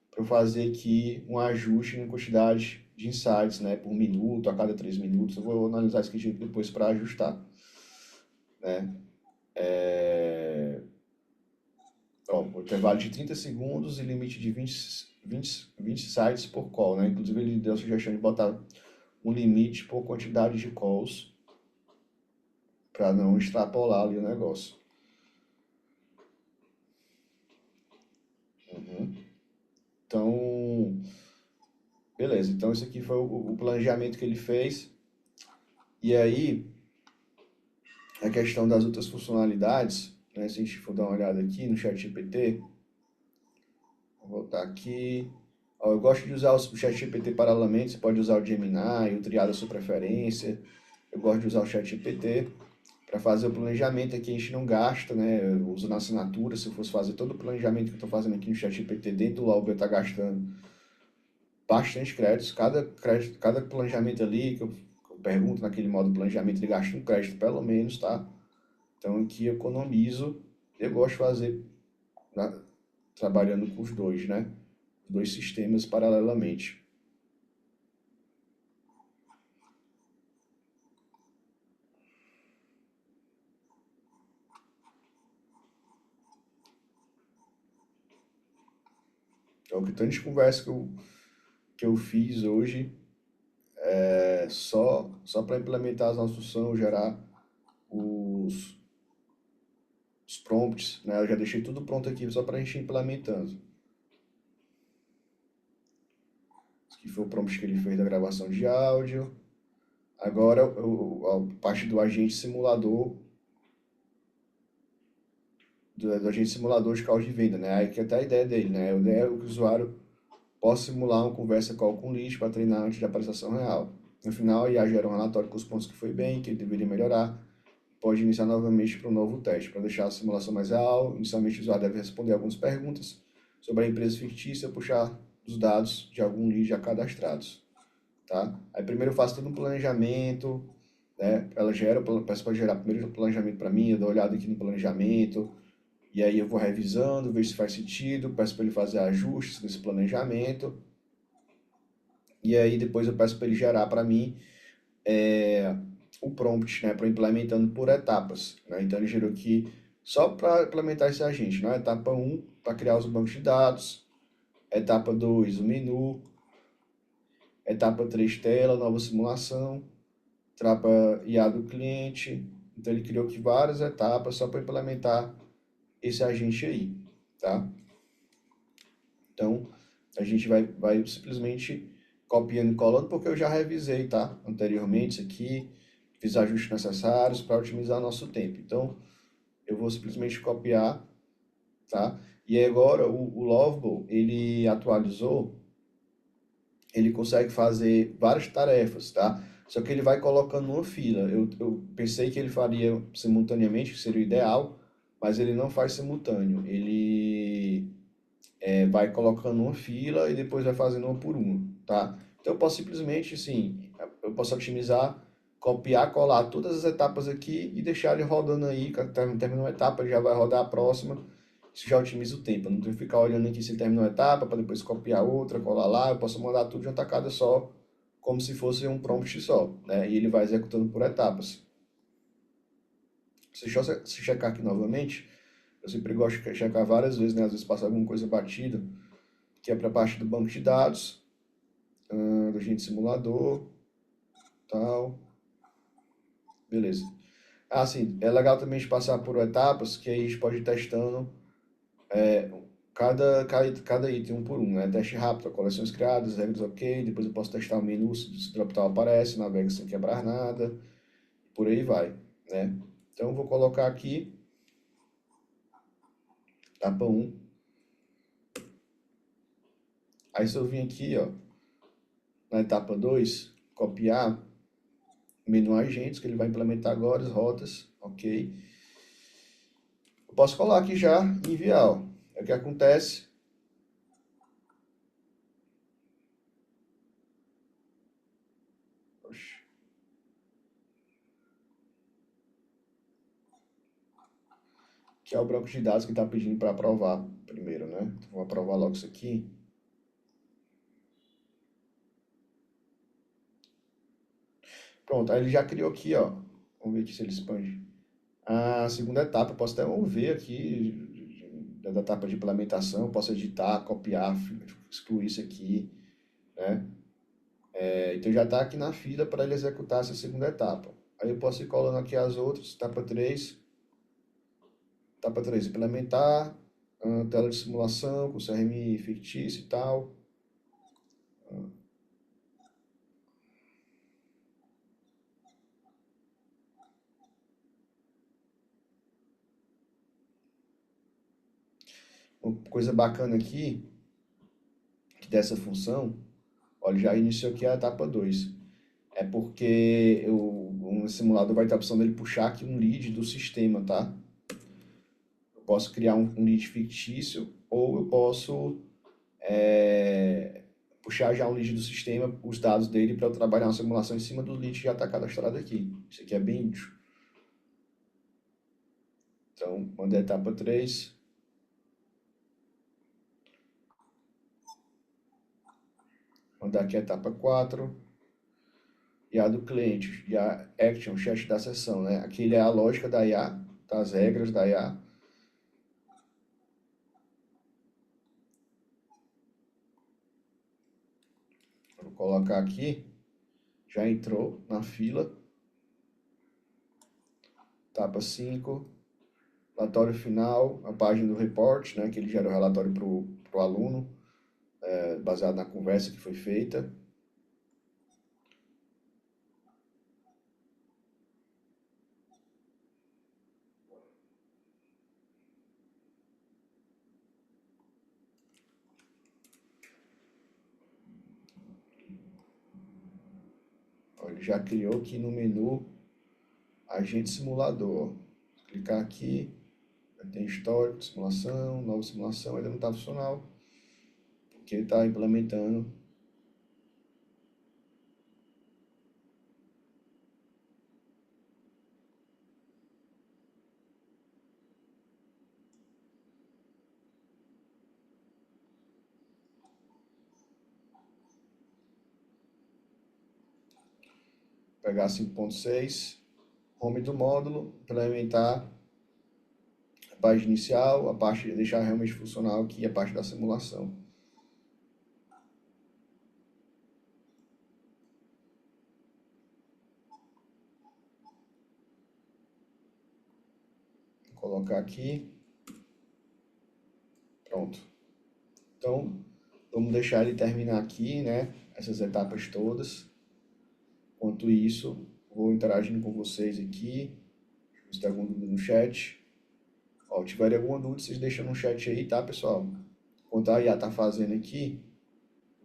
para eu fazer aqui um ajuste na quantidade de insights, né, por minuto, a cada 3 minutos. Eu vou analisar isso aqui depois para ajustar, né? Ó, o intervalo de 30 segundos e limite de 20 sites por call, né? Inclusive, ele deu a sugestão de botar um limite por quantidade de calls para não extrapolar ali o negócio. Então, beleza. Então, esse aqui foi o planejamento que ele fez. E aí, a questão das outras funcionalidades, né? Se a gente for dar uma olhada aqui no ChatGPT, vou voltar aqui. Ó, eu gosto de usar o ChatGPT paralelamente. Você pode usar o Gemini, o triar da sua preferência. Eu gosto de usar o ChatGPT para fazer o planejamento aqui. A gente não gasta, né? Eu uso na assinatura. Se eu fosse fazer todo o planejamento que eu estou fazendo aqui no ChatGPT dentro do LoL, eu estar gastando bastante créditos. Cada planejamento ali que eu pergunto naquele modo planejamento, ele gasta um crédito pelo menos, tá? Então aqui eu economizo. Eu gosto de fazer trabalhando com os dois, né? Os dois sistemas paralelamente. Então, que tanto de conversa que eu fiz hoje é só para implementar as nossas funções, gerar os, os prompts, né? Eu já deixei tudo pronto aqui só para a gente ir implementando. Esse aqui foi o prompt que ele fez da gravação de áudio. Agora, a parte do agente simulador, do agente simulador de call de venda, né? Aí que é até a ideia dele, né? A ideia é que o usuário possa simular uma conversa call com o lead para treinar antes da apresentação real. No final, a IA gera um relatório com os pontos que foi bem, que ele deveria melhorar. Pode iniciar novamente para um novo teste. Para deixar a simulação mais real, inicialmente o usuário deve responder algumas perguntas sobre a empresa fictícia e puxar os dados de algum lead já cadastrados. Tá? Aí primeiro eu faço todo um planejamento, né? Ela peço para gerar primeiro o planejamento para mim, eu dou uma olhada aqui no planejamento, e aí eu vou revisando, vejo se faz sentido, peço para ele fazer ajustes nesse planejamento, e aí depois eu peço para ele gerar para mim o prompt, né, para implementando por etapas, né? Então ele gerou aqui só para implementar esse agente, né? Etapa 1, para criar os bancos de dados, etapa 2, o menu, etapa 3, tela, nova simulação, etapa IA do cliente. Então ele criou aqui várias etapas só para implementar esse agente aí, tá? Então a gente vai simplesmente copiando e colando, porque eu já revisei, tá? Anteriormente isso aqui, fiz ajustes necessários para otimizar nosso tempo. Então eu vou simplesmente copiar, tá? E aí agora o Lovable, ele atualizou, ele consegue fazer várias tarefas, tá? Só que ele vai colocando numa fila. Eu pensei que ele faria simultaneamente, que seria o ideal, mas ele não faz simultâneo. Ele vai colocando numa fila e depois vai fazendo uma por uma, tá? Então eu posso simplesmente, assim, eu posso otimizar, copiar, colar todas as etapas aqui e deixar ele rodando aí, terminou uma etapa, ele já vai rodar a próxima. Isso já otimiza o tempo. Eu não tenho que ficar olhando aqui se terminou a etapa, para depois copiar outra, colar lá. Eu posso mandar tudo de uma tacada só, como se fosse um prompt só, né? E ele vai executando por etapas. Se checar aqui novamente, eu sempre gosto de checar várias vezes, né? Às vezes passa alguma coisa batida, que é para a parte do banco de dados, do agente simulador, tal. Beleza. Ah, sim, é legal também de passar por etapas, que aí a gente pode ir testando cada item um por um, né? Teste rápido, coleções criadas, regras ok, depois eu posso testar o menu, se o drop aparece, navega sem quebrar nada, por aí vai, né? Então eu vou colocar aqui, etapa 1. Aí se eu vim aqui, ó, na etapa 2, copiar o menu agentes, que ele vai implementar agora, as rotas, ok. Eu posso colar aqui já e enviar, ó. O que acontece? Oxe. Que é o banco de dados que está pedindo para aprovar primeiro, né? Então, vou aprovar logo isso aqui. Pronto, aí ele já criou aqui, ó. Vamos ver aqui se ele expande. A segunda etapa, eu posso até mover aqui da etapa de implementação, posso editar, copiar, excluir isso aqui, né? Então já está aqui na fila para ele executar essa segunda etapa. Aí eu posso ir colando aqui as outras, etapa 3 implementar, tela de simulação com CRM fictício e tal. Uma coisa bacana aqui, que dessa função, olha, já iniciou aqui a etapa 2. É porque o simulador vai ter a opção dele puxar aqui um lead do sistema, tá? Eu posso criar um lead fictício ou eu posso puxar já um lead do sistema, os dados dele, para eu trabalhar uma simulação em cima do lead que já está cadastrado aqui. Isso aqui é bem útil. Então, mandei a etapa 3. Mandar aqui a etapa 4. E a do cliente, e a action, chat da sessão, né? Aqui é a lógica da IA, das regras da IA. Vou colocar aqui, já entrou na fila. Etapa 5, relatório final, a página do report, né? Que ele gera o relatório para o aluno, baseado na conversa que foi feita. Ele já criou aqui no menu agente simulador. Clicar aqui, tem histórico de simulação, nova simulação, ainda não está funcional, porque ele está implementando. Pegar 5.6, home do módulo, implementar a página inicial, a parte, deixar realmente funcional aqui, a parte da simulação. Vou colocar aqui. Pronto. Então, vamos deixar ele terminar aqui, né? Essas etapas todas. Enquanto isso, vou interagindo com vocês aqui. Se tem alguma dúvida no chat. Ó, tiver alguma dúvida, vocês deixam no chat aí, tá, pessoal? Enquanto a IA tá fazendo aqui,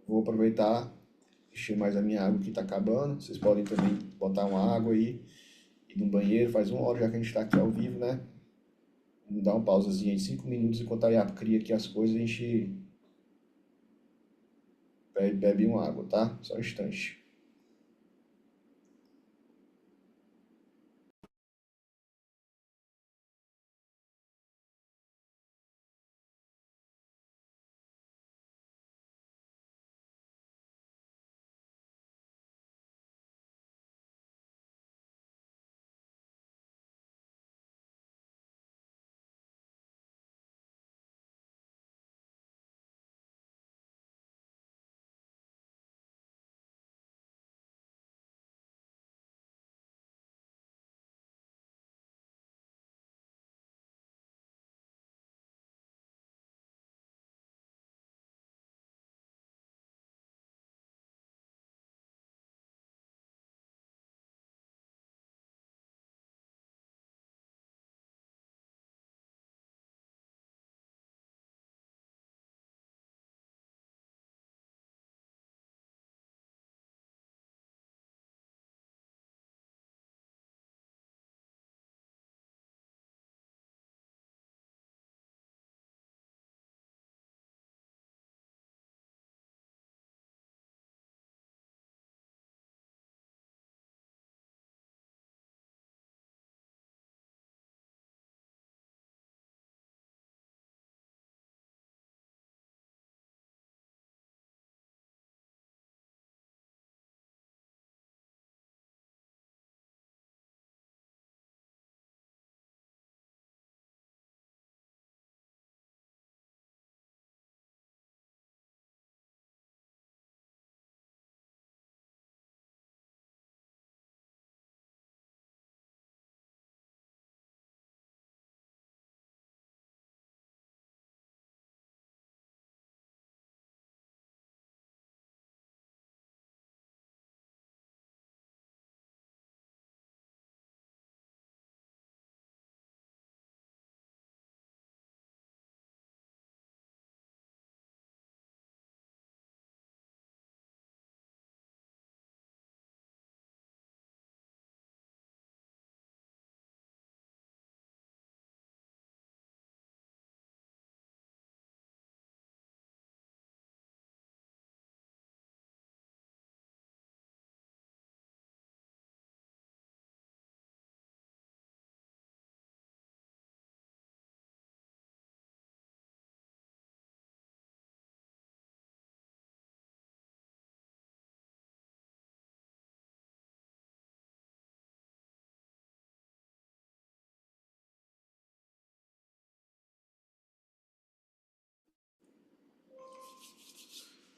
vou aproveitar, encher mais a minha água que tá acabando. Vocês podem também botar uma água aí, ir no banheiro. Faz 1 hora já que a gente tá aqui ao vivo, né? Vamos dar uma pausazinha de 5 minutos enquanto a IA cria aqui as coisas, a gente bebe uma água, tá? Só um instante.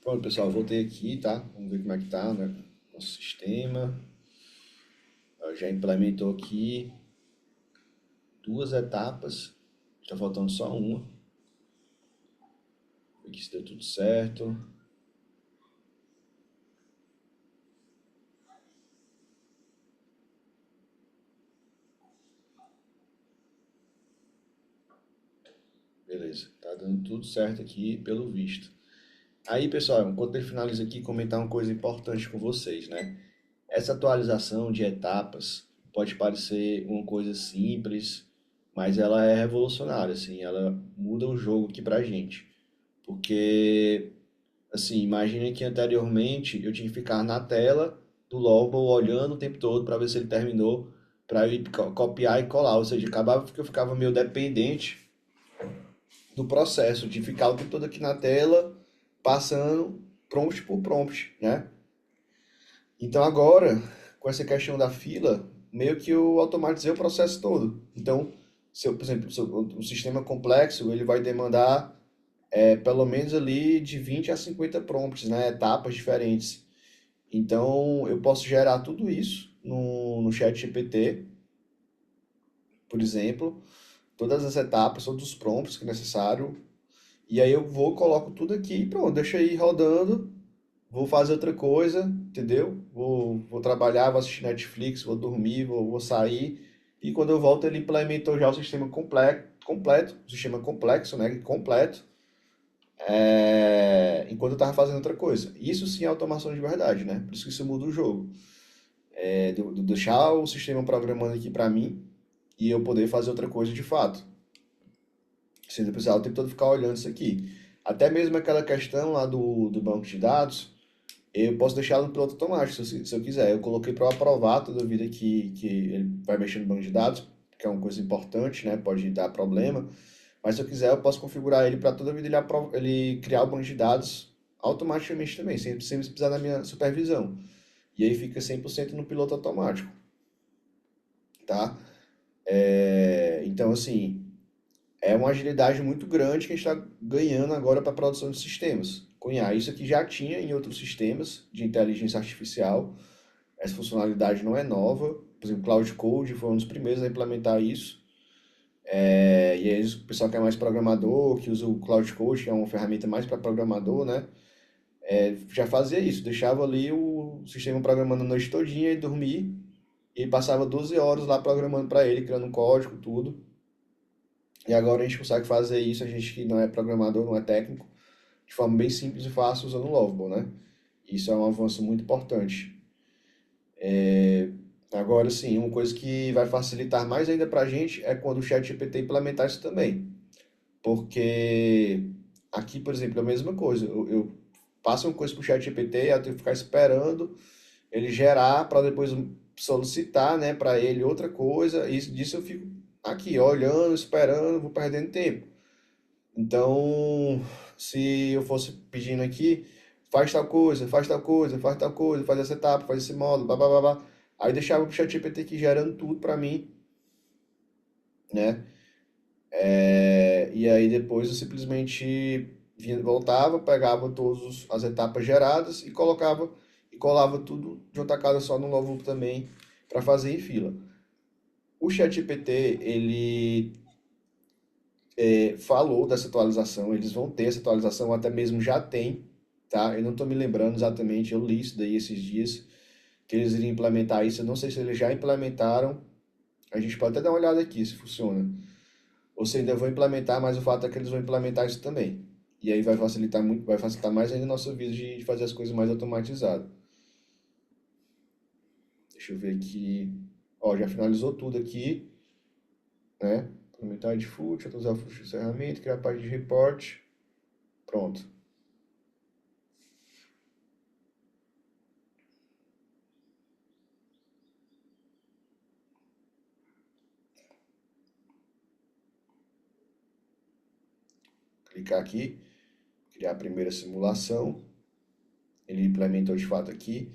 Pronto, pessoal, voltei aqui, tá? Vamos ver como é que tá, né? Nosso sistema. Já implementou aqui 2 etapas. Tá faltando só uma. Ver que se deu tudo certo. Beleza, tá dando tudo certo aqui pelo visto. Aí, pessoal, enquanto ele finaliza aqui, comentar uma coisa importante com vocês, né? Essa atualização de etapas pode parecer uma coisa simples, mas ela é revolucionária, assim, ela muda o jogo aqui pra gente. Porque, assim, imagine que anteriormente eu tinha que ficar na tela do Lovable olhando o tempo todo para ver se ele terminou, para eu ir copiar e colar, ou seja, acabava que eu ficava meio dependente do processo de ficar o tempo todo aqui na tela, passando prompt por prompt, né? Então agora, com essa questão da fila, meio que eu automatizei o processo todo. Então, se eu, por exemplo, se o sistema complexo, ele vai demandar pelo menos ali de 20 a 50 prompts, né? Etapas diferentes. Então, eu posso gerar tudo isso no chat GPT, por exemplo, todas as etapas, todos os prompts que é necessário, e aí eu vou, coloco tudo aqui e pronto, deixa aí rodando. Vou fazer outra coisa, entendeu? Vou trabalhar, vou assistir Netflix, vou dormir, vou sair. E quando eu volto, ele implementou já o sistema completo, o sistema complexo, né? Completo, enquanto eu estava fazendo outra coisa. Isso sim é automação de verdade, né? Por isso que isso muda o jogo. De deixar o sistema programando aqui para mim e eu poder fazer outra coisa de fato. Sem eu precisar o tempo todo ficar olhando isso aqui. Até mesmo aquela questão lá do banco de dados. Eu posso deixar no piloto automático, se eu quiser. Eu coloquei para aprovar toda a vida que ele vai mexer no banco de dados, que é uma coisa importante, né? Pode dar problema. Mas se eu quiser, eu posso configurar ele para toda a vida ele criar o banco de dados automaticamente também, sem precisar da minha supervisão. E aí fica 100% no piloto automático, tá? Então, assim, é uma agilidade muito grande que a gente está ganhando agora para a produção de sistemas. Com IA, isso aqui já tinha em outros sistemas de inteligência artificial. Essa funcionalidade não é nova. Por exemplo, Cloud Code foi um dos primeiros a implementar isso. E aí o pessoal que é mais programador, que usa o Cloud Code, que é uma ferramenta mais para programador, né? Já fazia isso, deixava ali o sistema programando a noite todinha e dormir, e passava 12 horas lá programando para ele, criando código, tudo. E agora a gente consegue fazer isso, a gente que não é programador, não é técnico, de forma bem simples e fácil usando o Lovable, né? Isso é um avanço muito importante. Agora sim, uma coisa que vai facilitar mais ainda para a gente é quando o ChatGPT implementar isso também. Porque aqui, por exemplo, é a mesma coisa. Eu passo uma coisa para o ChatGPT, eu tenho que ficar esperando ele gerar para depois solicitar, né, para ele outra coisa. E disso eu fico aqui, olhando, esperando, vou perdendo tempo. Então, se eu fosse pedindo aqui, faz tal coisa, faz tal coisa, faz tal coisa, faz essa etapa, faz esse módulo, blá, blá, blá, blá. Aí deixava o ChatGPT aqui gerando tudo para mim, né? E aí depois eu simplesmente voltava, pegava todas as etapas geradas e colocava e colava tudo de uma tacada só no Lovebook também para fazer em fila. O ChatGPT, ele falou dessa atualização, eles vão ter essa atualização, até mesmo já tem, tá? Eu não estou me lembrando exatamente, eu li isso daí esses dias, que eles iriam implementar isso, eu não sei se eles já implementaram, a gente pode até dar uma olhada aqui se funciona. Ou se ainda vão implementar, mas o fato é que eles vão implementar isso também. E aí vai facilitar muito, vai facilitar mais ainda a nossa vida de fazer as coisas mais automatizadas. Deixa eu ver aqui. Ó, já finalizou tudo aqui, né? Implementar default, atualizar o fluxo de ferramenta, criar a página de report. Pronto. Clicar aqui, criar a primeira simulação. Ele implementou de fato aqui.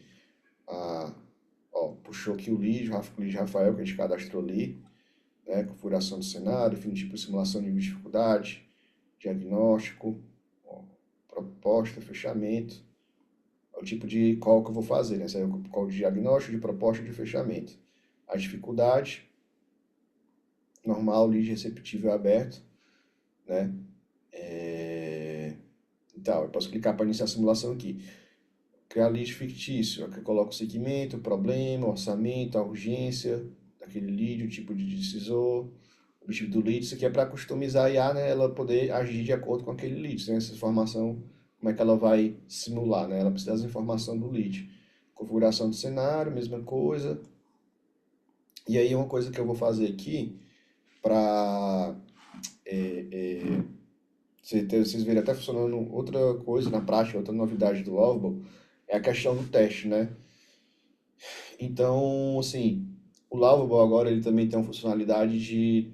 Puxou aqui o lead Rafael, que a gente cadastrou ali, né? Configuração do cenário, definitiva simulação de dificuldade, diagnóstico. Ó, proposta, fechamento. É o tipo de call que eu vou fazer, né? Esse é o call de diagnóstico, de proposta, de fechamento. A dificuldade, normal, lead receptível aberto, né? Então, eu posso clicar para iniciar a simulação aqui. Criar lead fictício. Aqui eu coloco o segmento, o problema, o orçamento, a urgência daquele lead, o tipo de decisor, o objetivo do lead. Isso aqui é para customizar a IA, né? Ela poder agir de acordo com aquele lead. Né? Essa informação, como é que ela vai simular, né? Ela precisa das informações do lead. Configuração do cenário, mesma coisa. E aí uma coisa que eu vou fazer aqui para vocês verem até funcionando outra coisa na prática, outra novidade do Lovable, é a questão do teste, né? Então, assim, o Lovable agora ele também tem uma funcionalidade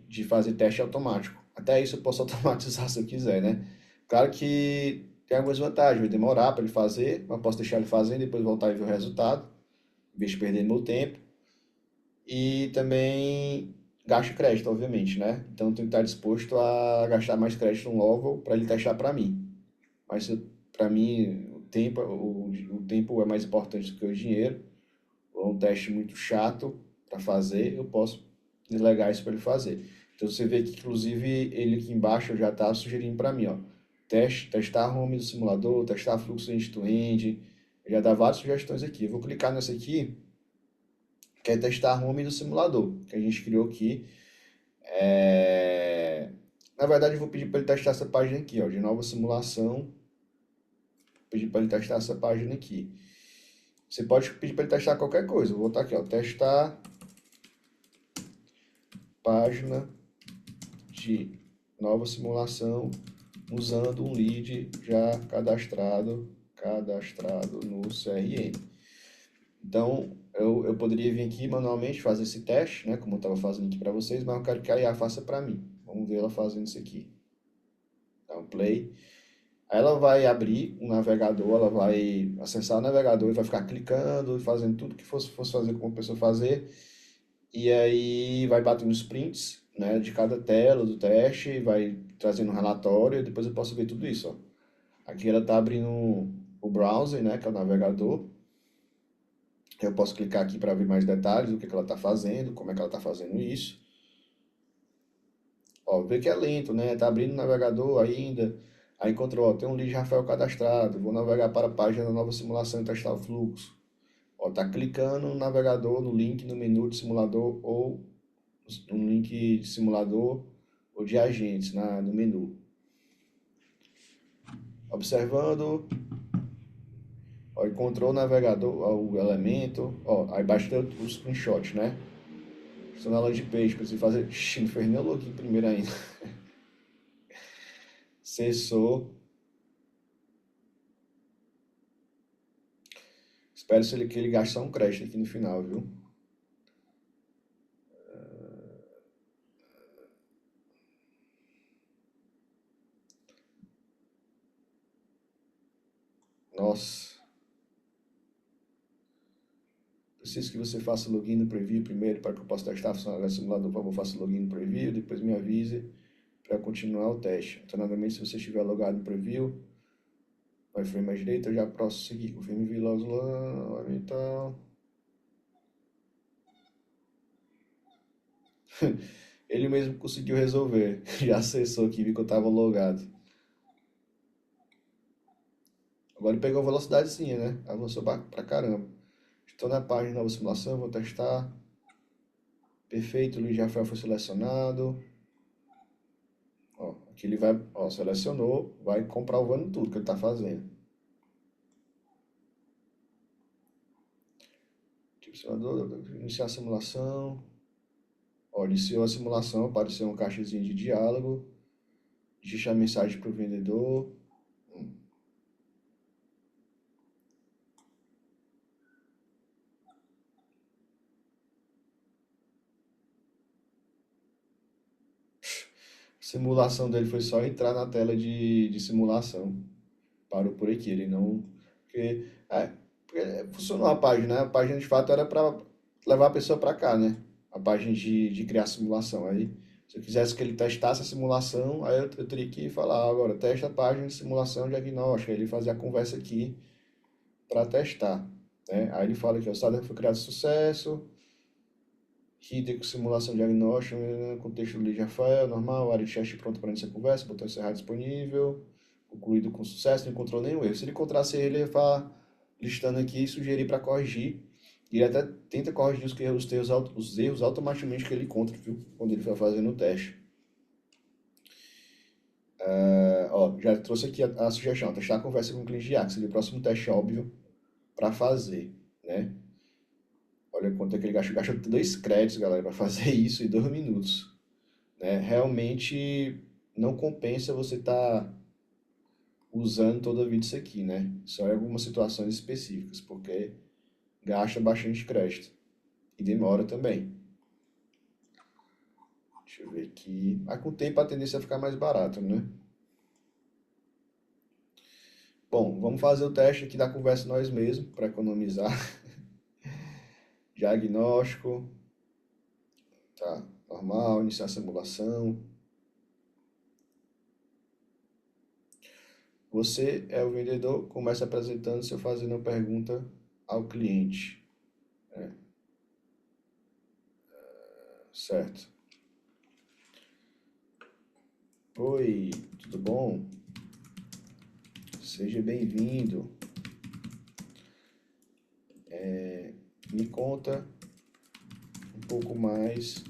de fazer teste automático. Até isso eu posso automatizar se eu quiser, né? Claro que tem algumas vantagens, vai demorar para ele fazer, mas posso deixar ele fazendo e depois voltar e ver o resultado, em vez de perder meu tempo. E também gasto crédito, obviamente, né? Então eu tenho que estar disposto a gastar mais crédito no Lovable para ele testar para mim. Mas para mim o tempo é mais importante do que o dinheiro. Ou é um teste muito chato para fazer, eu posso delegar isso para ele fazer. Então você vê que inclusive ele aqui embaixo já está sugerindo para mim, ó, testar a home do simulador, testar fluxo end-to-end, já dá várias sugestões aqui. Eu vou clicar nessa aqui, que é testar a home do simulador, que a gente criou aqui. Na verdade, eu vou pedir para ele testar essa página aqui, ó, de nova simulação. Pedir para ele testar essa página aqui. Você pode pedir para ele testar qualquer coisa. Vou botar aqui, ó, testar página de nova simulação usando um lead já cadastrado no CRM. Então, eu poderia vir aqui manualmente fazer esse teste, né, como eu estava fazendo aqui para vocês, mas eu quero que a IA faça para mim. Vamos ver ela fazendo isso aqui. Dá um play. Aí ela vai abrir um navegador, ela vai acessar o navegador e vai ficar clicando e fazendo tudo que fosse fazer como a pessoa fazer. E aí vai batendo os prints, né, de cada tela do teste, vai trazendo um relatório e depois eu posso ver tudo isso, ó. Aqui ela está abrindo o browser, né, que é o navegador. Eu posso clicar aqui para ver mais detalhes do que ela está fazendo, como é que ela está fazendo isso. Ó, vê que é lento, né? Tá abrindo o navegador ainda. Aí encontrou, ó, tem um lead Rafael cadastrado. Vou navegar para a página da nova simulação e testar o fluxo. Ó, tá clicando no navegador, no link no menu de simulador ou no link de simulador ou de agentes no menu. Observando, ó, encontrou o navegador, ó, o elemento, ó, aí baixa o screenshot, né? Estou na landing page, preciso fazer. Ixi, não fez nem o login primeiro ainda. Acessou. Espero que ele gaste só um crédito aqui no final, viu? Nossa. Preciso que você faça login no Preview primeiro para que eu possa testar a funcionalidade do simulador. Por favor, faça login no Preview, depois me avise para continuar o teste. Alternadamente, se você estiver logado no Preview, vai frame à direita, eu já posso seguir. Confirme Vlogs lá, então. Ele mesmo conseguiu resolver. Já acessou aqui, viu que eu estava logado. Agora ele pegou velocidadezinha, né? Avançou pra caramba. Estou na página de nova simulação, vou testar. Perfeito, o Luiz Rafael foi selecionado. Ó, aqui ele vai, ó, selecionou, vai comprovando tudo que ele está fazendo. Tipo, simulador, iniciar a simulação. Ó, iniciou a simulação, apareceu um caixazinho de diálogo. Digite a mensagem para o vendedor. A simulação dele foi só entrar na tela de simulação. Parou por aqui, ele não. Porque funcionou a página, né? A página de fato era para levar a pessoa para cá, né? A página de criar simulação. Aí Se eu quisesse que ele testasse a simulação, aí eu teria que falar, agora, testa a página de simulação diagnóstica, aí ele fazia a conversa aqui para testar, né? Aí ele fala que o software foi criado de sucesso, RIDE com simulação diagnóstica, contexto do lead Rafael, normal, área de teste pronta para iniciar a conversa, botão encerrar disponível, concluído com sucesso, não encontrou nenhum erro. Se ele encontrasse ele, ele ia falar, listando aqui e sugerir para corrigir. E ele até tenta corrigir os erros automaticamente que ele encontra, viu? Quando ele vai fazendo o teste. Ó, já trouxe aqui a sugestão, testar a conversa com o cliente de IA, que seria o próximo teste óbvio para fazer, né? Olha quanto é que ele gastou. Gastou 2 créditos, galera, para fazer isso em 2 minutos, né? Realmente não compensa você estar usando toda a vida isso aqui, né? Só em algumas situações específicas, porque gasta bastante crédito e demora também. Deixa eu ver aqui. Mas com o tempo a tendência é ficar mais barato, né? Bom, vamos fazer o teste aqui da conversa nós mesmos para economizar. Diagnóstico, tá? Normal, iniciar a simulação. Você é o vendedor, começa apresentando-se ou fazendo uma pergunta ao cliente, né? Certo. Oi, tudo bom? Seja bem-vindo. Me conta um pouco mais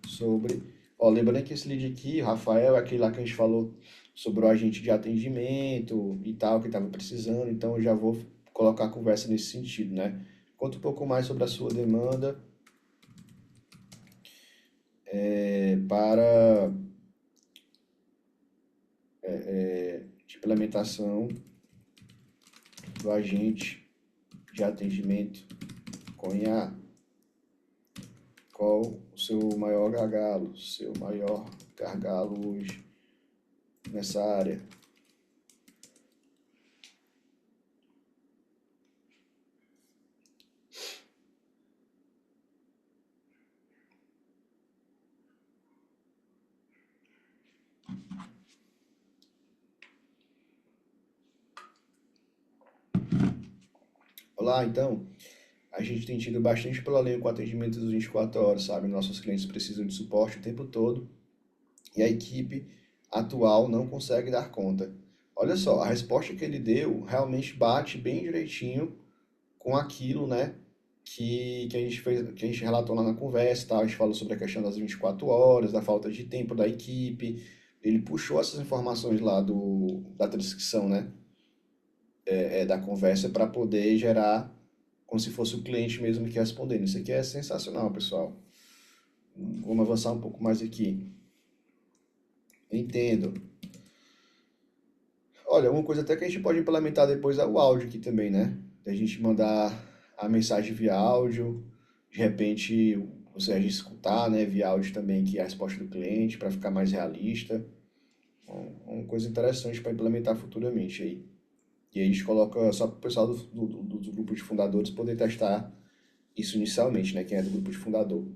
sobre. Ó, lembrando que esse lead aqui, Rafael, é aquele lá que a gente falou sobre o agente de atendimento e tal, que estava precisando, então eu já vou colocar a conversa nesse sentido, né? Conta um pouco mais sobre a sua demanda para de implementação do agente de atendimento com IA. Qual o seu maior gargalo, hoje nessa área? Olá, então, a gente tem tido bastante problema com o atendimento dos 24 horas, sabe? Nossos clientes precisam de suporte o tempo todo e a equipe atual não consegue dar conta. Olha só, a resposta que ele deu realmente bate bem direitinho com aquilo, né, que a gente fez, que a gente relatou lá na conversa, tá? A gente falou sobre a questão das 24 horas, da falta de tempo da equipe. Ele puxou essas informações lá da transcrição, né, da conversa para poder gerar como se fosse o cliente mesmo que respondendo. Isso aqui é sensacional, pessoal. Vamos avançar um pouco mais aqui. Entendo. Olha, uma coisa até que a gente pode implementar depois é o áudio aqui também, né? A gente mandar a mensagem via áudio, de repente você a gente escutar, né, via áudio também aqui a resposta do cliente para ficar mais realista. Uma coisa interessante para implementar futuramente aí. E aí a gente coloca só para o pessoal do grupo de fundadores poder testar isso inicialmente, né? Quem é do grupo de fundador.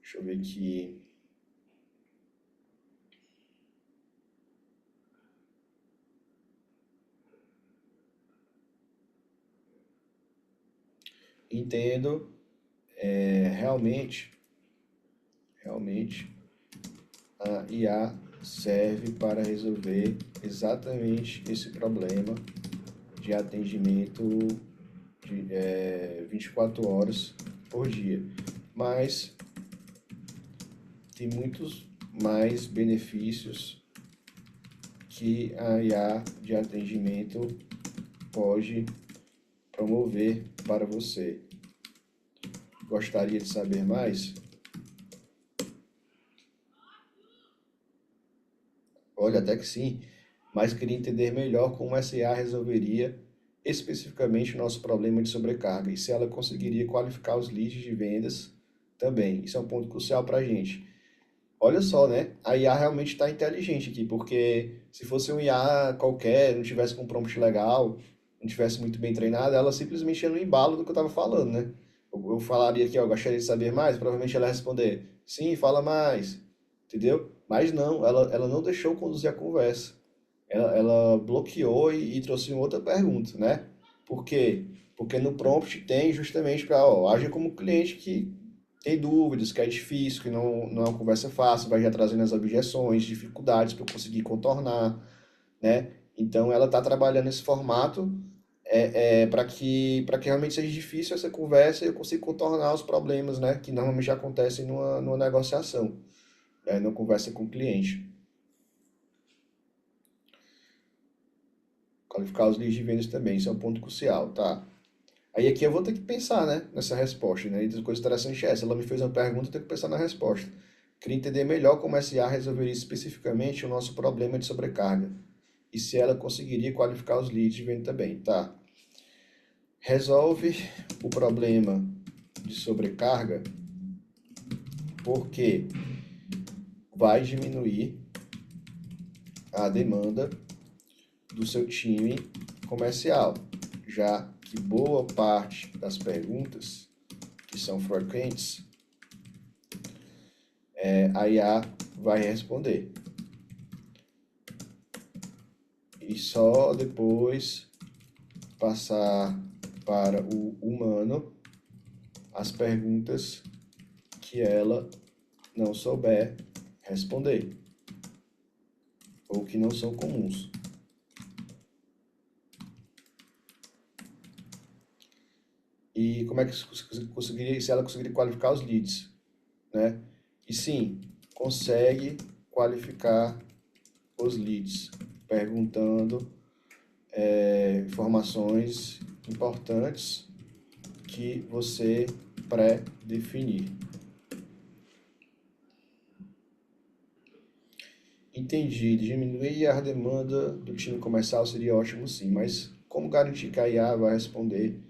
Deixa eu ver aqui. Entendo. Realmente, a IA serve para resolver exatamente esse problema de atendimento de 24 horas por dia. Mas tem muitos mais benefícios que a IA de atendimento pode promover para você. Gostaria de saber mais? Olha, até que sim, mas queria entender melhor como essa IA resolveria especificamente o nosso problema de sobrecarga e se ela conseguiria qualificar os leads de vendas também. Isso é um ponto crucial para a gente. Olha só, né? A IA realmente está inteligente aqui, porque se fosse um IA qualquer, não tivesse com um prompt legal, não tivesse muito bem treinado, ela simplesmente ia no embalo do que eu estava falando, né? Eu falaria aqui, ó, gostaria de saber mais, provavelmente ela ia responder, sim, fala mais, entendeu? Mas não, ela não deixou conduzir a conversa. Ela bloqueou e trouxe uma outra pergunta, né? Por quê? Porque no prompt tem justamente para, ó, age como cliente que tem dúvidas, que é difícil, que não é uma conversa fácil, vai já trazendo as objeções, dificuldades para eu conseguir contornar, né? Então ela está trabalhando esse formato para que realmente seja difícil essa conversa e eu consiga contornar os problemas, né? Que normalmente acontecem numa negociação, né? Numa conversa com o cliente. Qualificar os leads de vendas também, isso é um ponto crucial, tá? Aí aqui eu vou ter que pensar, né, nessa resposta, né? E a coisa interessante é essa, ela me fez uma pergunta, eu tenho que pensar na resposta. Queria entender melhor como a SA resolveria especificamente o nosso problema de sobrecarga. E se ela conseguiria qualificar os leads de venda também, tá? Resolve o problema de sobrecarga porque vai diminuir a demanda do seu time comercial, já que boa parte das perguntas que são frequentes, a IA vai responder. E só depois passar para o humano as perguntas que ela não souber responder ou que não são comuns. E como é que conseguiria, se ela conseguiria qualificar os leads, né? E sim, consegue qualificar os leads, perguntando informações importantes que você pré-definir. Entendi, diminuir a demanda do time comercial seria ótimo sim, mas como garantir que a IA vai responder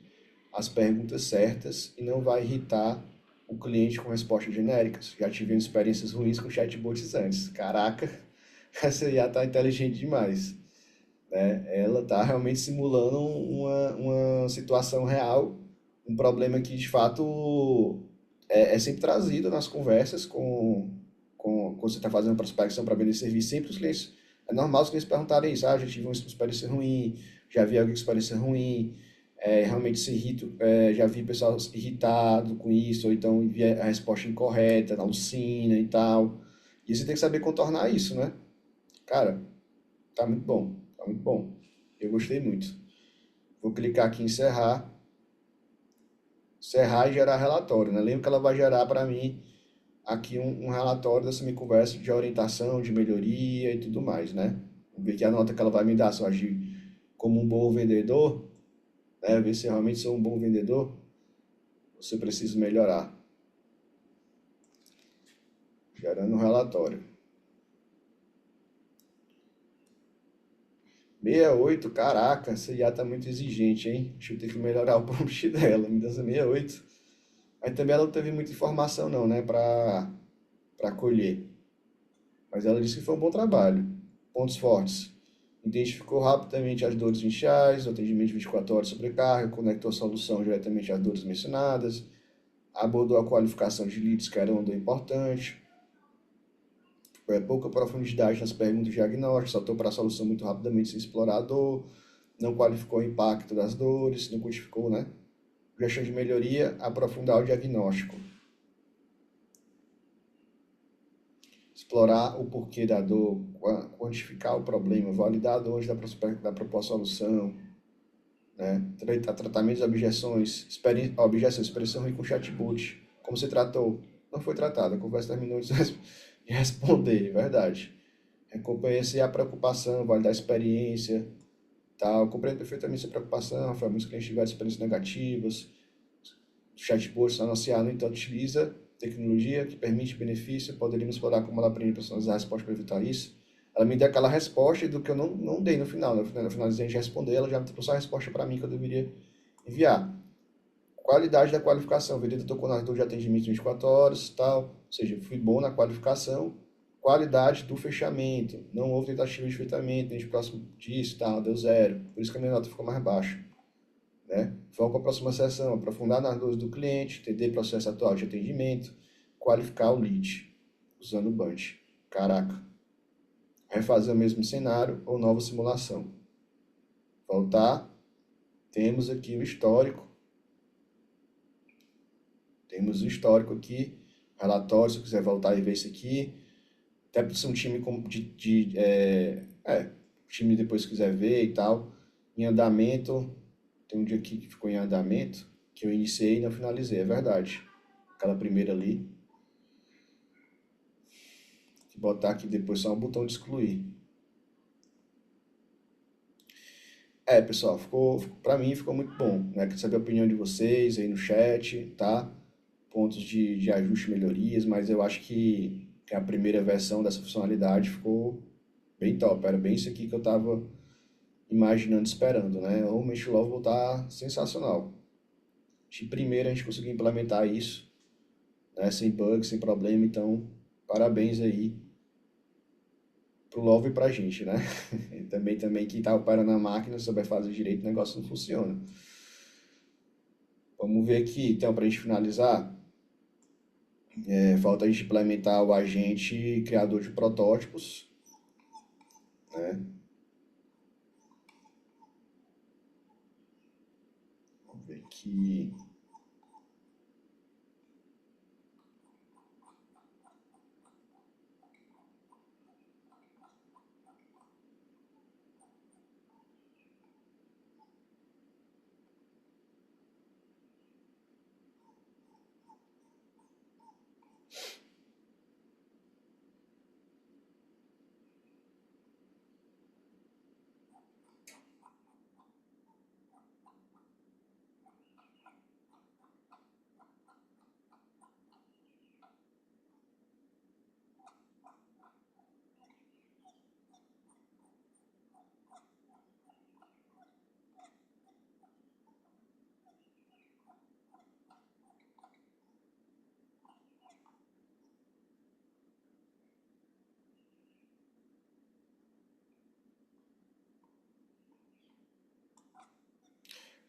as perguntas certas e não vai irritar o cliente com respostas genéricas? Já tivemos experiências ruins com chatbots antes. Caraca, essa IA tá inteligente demais, né? Ela tá realmente simulando uma situação real, um problema que de fato é sempre trazido nas conversas quando você está fazendo prospecção para vender serviço, sempre os clientes, é normal os clientes perguntarem isso, já tive uma experiência ruim, já vi alguém com experiência ruim, realmente se irrita, já vi pessoal irritado com isso, ou então envia a resposta incorreta, alucina e tal. E você tem que saber contornar isso, né? Cara, tá muito bom, tá muito bom. Eu gostei muito. Vou clicar aqui em encerrar e gerar relatório, né? Lembra que ela vai gerar para mim aqui um relatório dessa minha conversa de orientação, de melhoria e tudo mais, né? Vamos ver que a nota que ela vai me dar, se eu agir como um bom vendedor, né? Ver se eu realmente sou um bom vendedor, ou se eu preciso melhorar. Gerando um relatório. 68, caraca, essa IA tá muito exigente, hein? Deixa eu ter que melhorar o prompt dela, me dá essa 68. Aí também ela não teve muita informação não, né, para colher. Mas ela disse que foi um bom trabalho. Pontos fortes. Identificou rapidamente as dores iniciais, o atendimento de 24 horas de sobrecarga, conectou a solução diretamente às dores mencionadas, abordou a qualificação de leads, que era uma dor importante, pouca profundidade nas perguntas diagnósticas, saltou para a solução muito rapidamente sem explorar a dor, não qualificou o impacto das dores, não quantificou, né? Gestão de melhoria, aprofundar o diagnóstico. Explorar o porquê da dor, quantificar o problema, validar a dor da proposta solução, né? Tratamento de objeções, expressão ruim com chatbot, como se tratou? Não foi tratada, a conversa terminou de responder, verdade. Reconhecer a preocupação, validar a experiência, tal. Compreendo perfeitamente a preocupação, Rafael, muitos clientes tiveram experiências negativas, chatbots anunciar, no entanto, utiliza tecnologia que permite benefício, poderíamos explorar como ela aprende a personalizar a resposta para evitar isso. Ela me deu aquela resposta do que eu não dei no final. No final, a gente responder, ela já me trouxe a resposta para mim que eu deveria enviar. Qualidade da qualificação. Vereador tocou na dor de atendimento 24 horas, tal. Ou seja, fui bom na qualificação. Qualidade do fechamento. Não houve tentativa de fechamento, nem de próximo disso, tal. Deu zero. Por isso que a minha nota ficou mais baixa. né? Foco a próxima sessão, aprofundar nas dores do cliente, entender o processo atual de atendimento, qualificar o lead, usando o Bunch. Caraca. Refazer o mesmo cenário ou nova simulação. Voltar, temos aqui o histórico. Temos o histórico aqui, relatório, se eu quiser voltar e ver isso aqui. Até para ser um time time depois quiser ver e tal. Em andamento, tem um dia aqui que ficou em andamento, que eu iniciei e não finalizei, é verdade. Aquela primeira ali. Vou botar aqui depois só um botão de excluir. Pessoal, para mim ficou muito bom, né? Quero saber a opinião de vocês aí no chat, tá? Pontos de ajuste, melhorias, mas eu acho que a primeira versão dessa funcionalidade ficou bem top. Era bem isso aqui que eu tava imaginando, esperando, né? O Mesh Love tá sensacional. De primeira a gente conseguiu implementar isso, né? Sem bugs, sem problema, então parabéns aí pro Love e pra gente, né? E também quem tá operando a máquina, souber fazer direito, o negócio não funciona. Vamos ver aqui, então, pra gente finalizar, falta a gente implementar o agente criador de protótipos, né? Vamos ver aqui.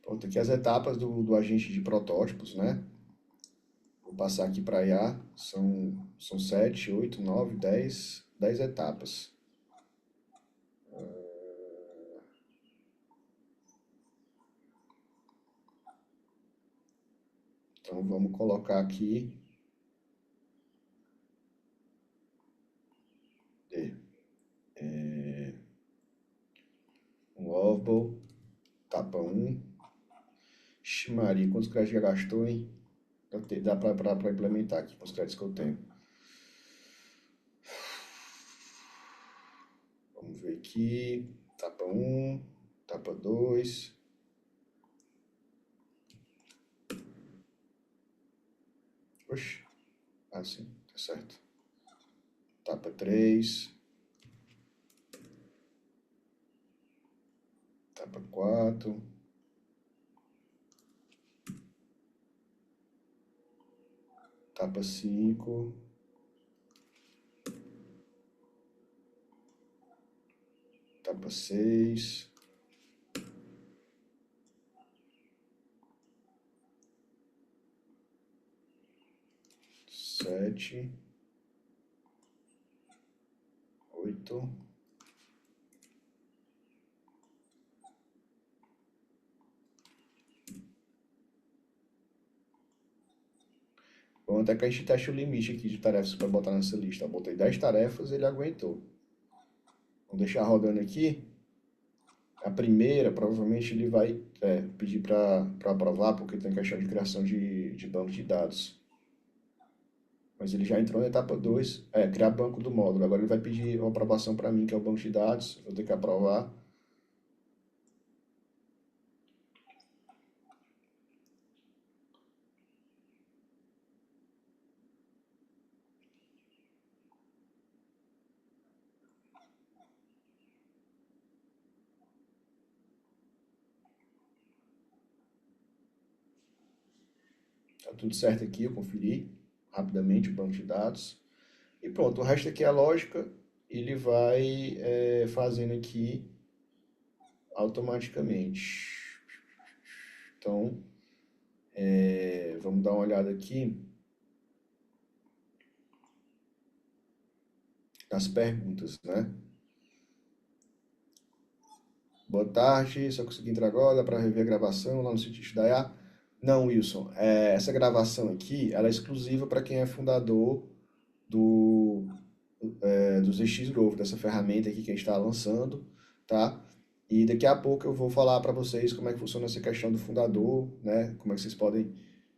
Pronto, aqui as etapas do agente de protótipos, né? Vou passar aqui para IA, são 7, 8, 9, 10 etapas. Então vamos colocar aqui um Lovable, etapa 1. Maria, quantos créditos já gastou, hein? Dá para implementar aqui com os créditos que eu tenho. Vamos ver aqui. Etapa 1, etapa 2. Oxe, assim, tá certo. Etapa 3. Etapa 4. Etapa 5. Etapa 6. Sete, 8, vamos até que a gente teste o limite aqui de tarefas para botar nessa lista. Eu botei 10 tarefas e ele aguentou. Vamos deixar rodando aqui. A primeira, provavelmente ele vai pedir para aprovar, porque tem questão de criação de banco de dados. Mas ele já entrou na etapa 2, criar banco do módulo. Agora ele vai pedir uma aprovação para mim, que é o banco de dados. Vou ter que aprovar. Tá tudo certo aqui, eu conferi rapidamente o banco de dados. E pronto, o resto aqui é a lógica. Ele vai fazendo aqui automaticamente. Então, vamos dar uma olhada aqui nas perguntas, né? Boa tarde, só consegui entrar agora para rever a gravação lá no sítio da IA. Não, Wilson, essa gravação aqui, ela é exclusiva para quem é fundador do, dos XGrowth, dessa ferramenta aqui que a gente está lançando, tá? E daqui a pouco eu vou falar para vocês como é que funciona essa questão do fundador, né? Como é que vocês podem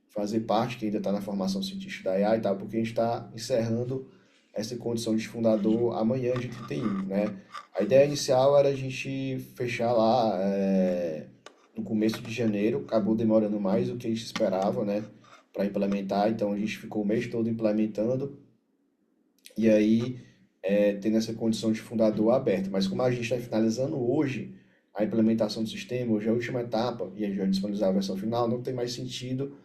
fazer parte, que ainda está na formação científica da IA e tal, porque a gente está encerrando essa condição de fundador amanhã, de 31, né? A ideia inicial era a gente fechar lá no começo de janeiro, acabou demorando mais do que a gente esperava, né? Para implementar, então a gente ficou o mês todo implementando, e aí tendo essa condição de fundador aberta. Mas como a gente está finalizando hoje a implementação do sistema, hoje é a última etapa, e a gente vai disponibilizar a versão final, não tem mais sentido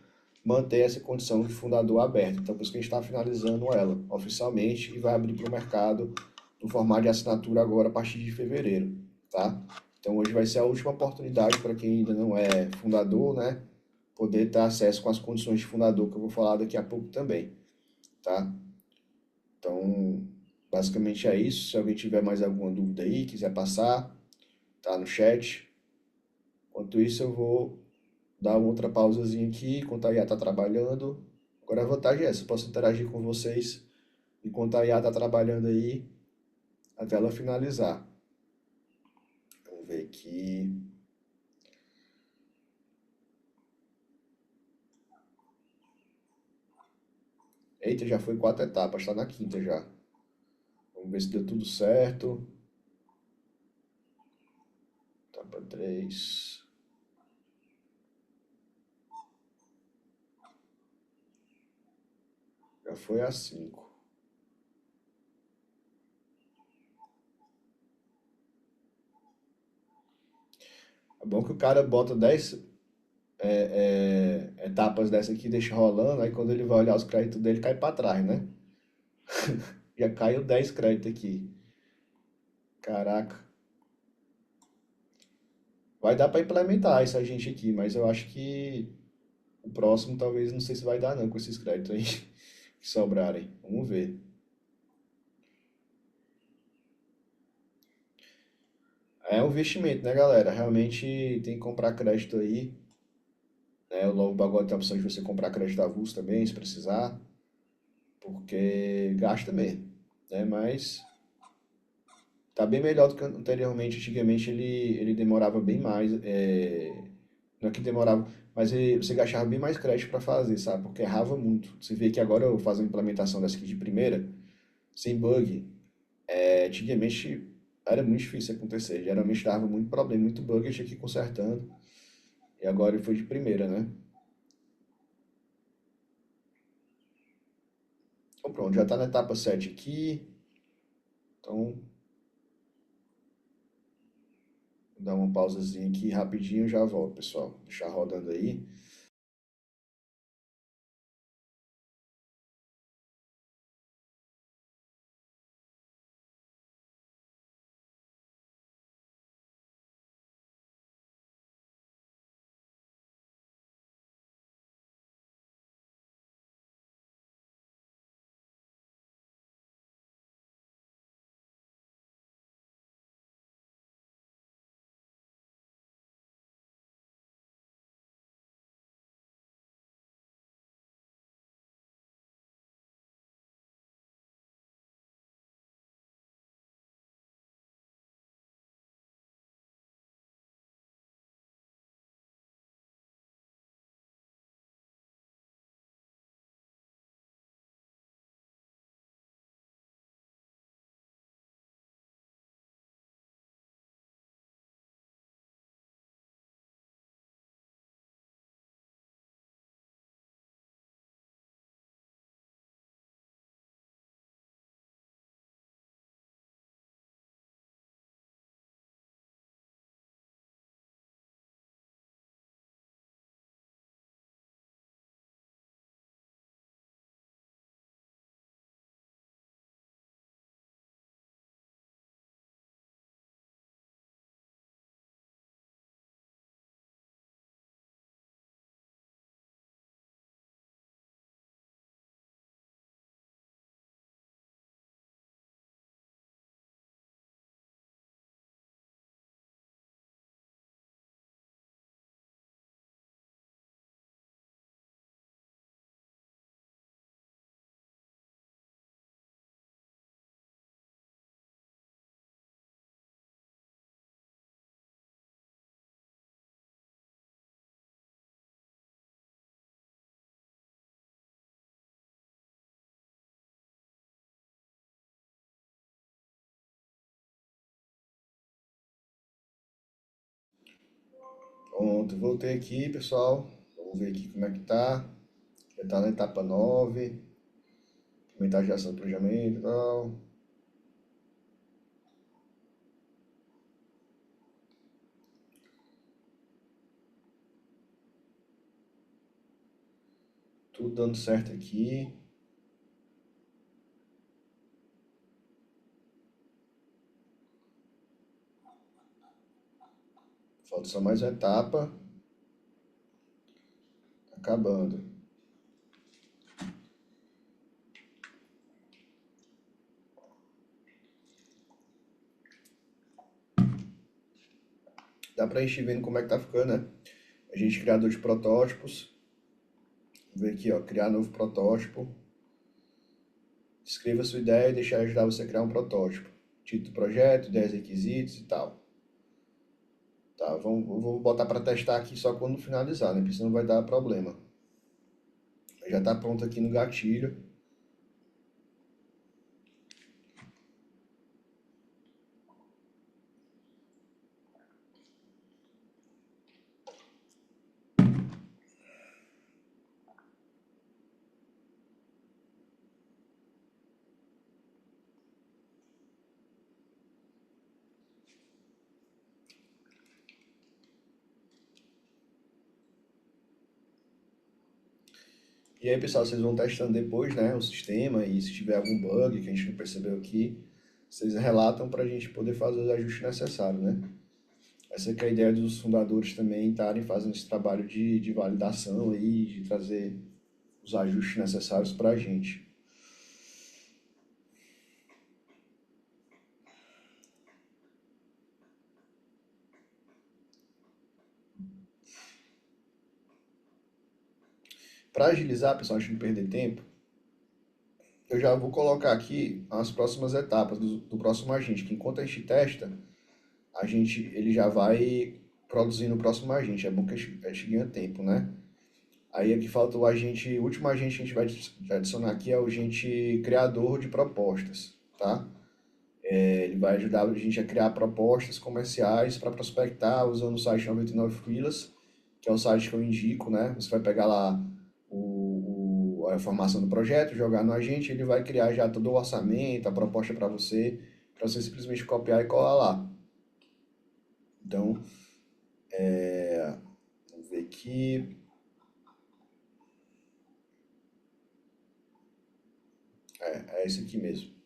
manter essa condição de fundador aberto. Então, por isso que a gente está finalizando ela oficialmente e vai abrir para o mercado no formato de assinatura agora a partir de fevereiro, tá? Então, hoje vai ser a última oportunidade para quem ainda não é fundador, né? Poder ter acesso com as condições de fundador que eu vou falar daqui a pouco também, tá? Então, basicamente é isso. Se alguém tiver mais alguma dúvida aí, quiser passar, tá no chat. Enquanto isso, eu vou dar uma outra pausazinha aqui, enquanto a IA está trabalhando. Agora a vantagem é essa, eu posso interagir com vocês enquanto a IA está trabalhando aí, até ela finalizar. Vamos ver aqui. Eita, já foi 4 etapas, está na quinta já. Vamos ver se deu tudo certo. Etapa 3. Já foi a 5. É bom que o cara bota 10 etapas dessa aqui, deixa rolando, aí quando ele vai olhar os créditos dele, cai para trás, né? Já caiu 10 créditos aqui. Caraca. Vai dar para implementar essa gente aqui, mas eu acho que o próximo talvez não sei se vai dar não com esses créditos aí que sobrarem. Vamos ver. É um investimento, né, galera? Realmente tem que comprar crédito aí, né? O Logo Bagode tem a opção de você comprar crédito avulso também, se precisar, porque gasta mesmo, né? Mas tá bem melhor do que anteriormente. Antigamente ele demorava bem mais. Não é que demorava, mas você gastava bem mais crédito para fazer, sabe? Porque errava muito. Você vê que agora eu faço a implementação dessa aqui de primeira, sem bug. Antigamente era muito difícil acontecer. Geralmente dava muito problema, muito bug, eu tinha que ir consertando. E agora foi de primeira, né? Então pronto, já tá na etapa 7 aqui. Então, vou dar uma pausazinha aqui rapidinho e já volto, pessoal. Deixar rodando aí. Pronto, voltei aqui, pessoal. Vamos ver aqui como é que tá. Já tá na etapa 9. Implementar a geração do planejamento e tal. Tudo dando certo aqui. Falta só mais uma etapa. Acabando. Dá pra gente ir vendo como é que tá ficando, né? A gente criador de protótipos. Vamos ver aqui, ó. Criar novo protótipo. Escreva sua ideia e deixar ajudar você a criar um protótipo. Título do projeto, ideias, requisitos e tal. Tá, vou botar para testar aqui só quando finalizar, né? Porque senão vai dar problema. Já está pronto aqui no gatilho. E aí, pessoal, vocês vão testando depois, né, o sistema e se tiver algum bug que a gente não percebeu aqui, vocês relatam para a gente poder fazer os ajustes necessários, né? Essa que é a ideia dos fundadores também estarem fazendo esse trabalho de validação aí, de trazer os ajustes necessários para a gente. Para agilizar, pessoal, a gente não perder tempo, eu já vou colocar aqui as próximas etapas do próximo agente, que enquanto a gente testa, ele já vai produzindo o próximo agente. É bom que a gente ganha tempo, né? Aí aqui falta o último agente que a gente vai adicionar aqui é o agente criador de propostas, tá? Ele vai ajudar a gente a criar propostas comerciais para prospectar usando o site 99 Freelas, que é o site que eu indico, né? Você vai pegar lá a informação do projeto, jogar no agente, ele vai criar já todo o orçamento, a proposta para você simplesmente copiar e colar lá. Então, vamos ver aqui. É esse aqui mesmo.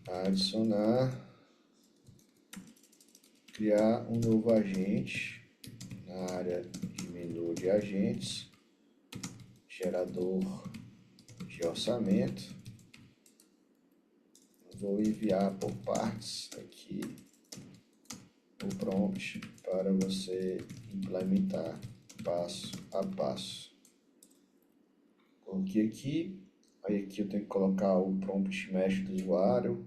Adicionar, criar um novo agente na área de menu de agentes, gerador de orçamento. Vou enviar por partes aqui o prompt para você implementar passo a passo. Coloquei aqui, aí aqui eu tenho que colocar o prompt mesh do usuário.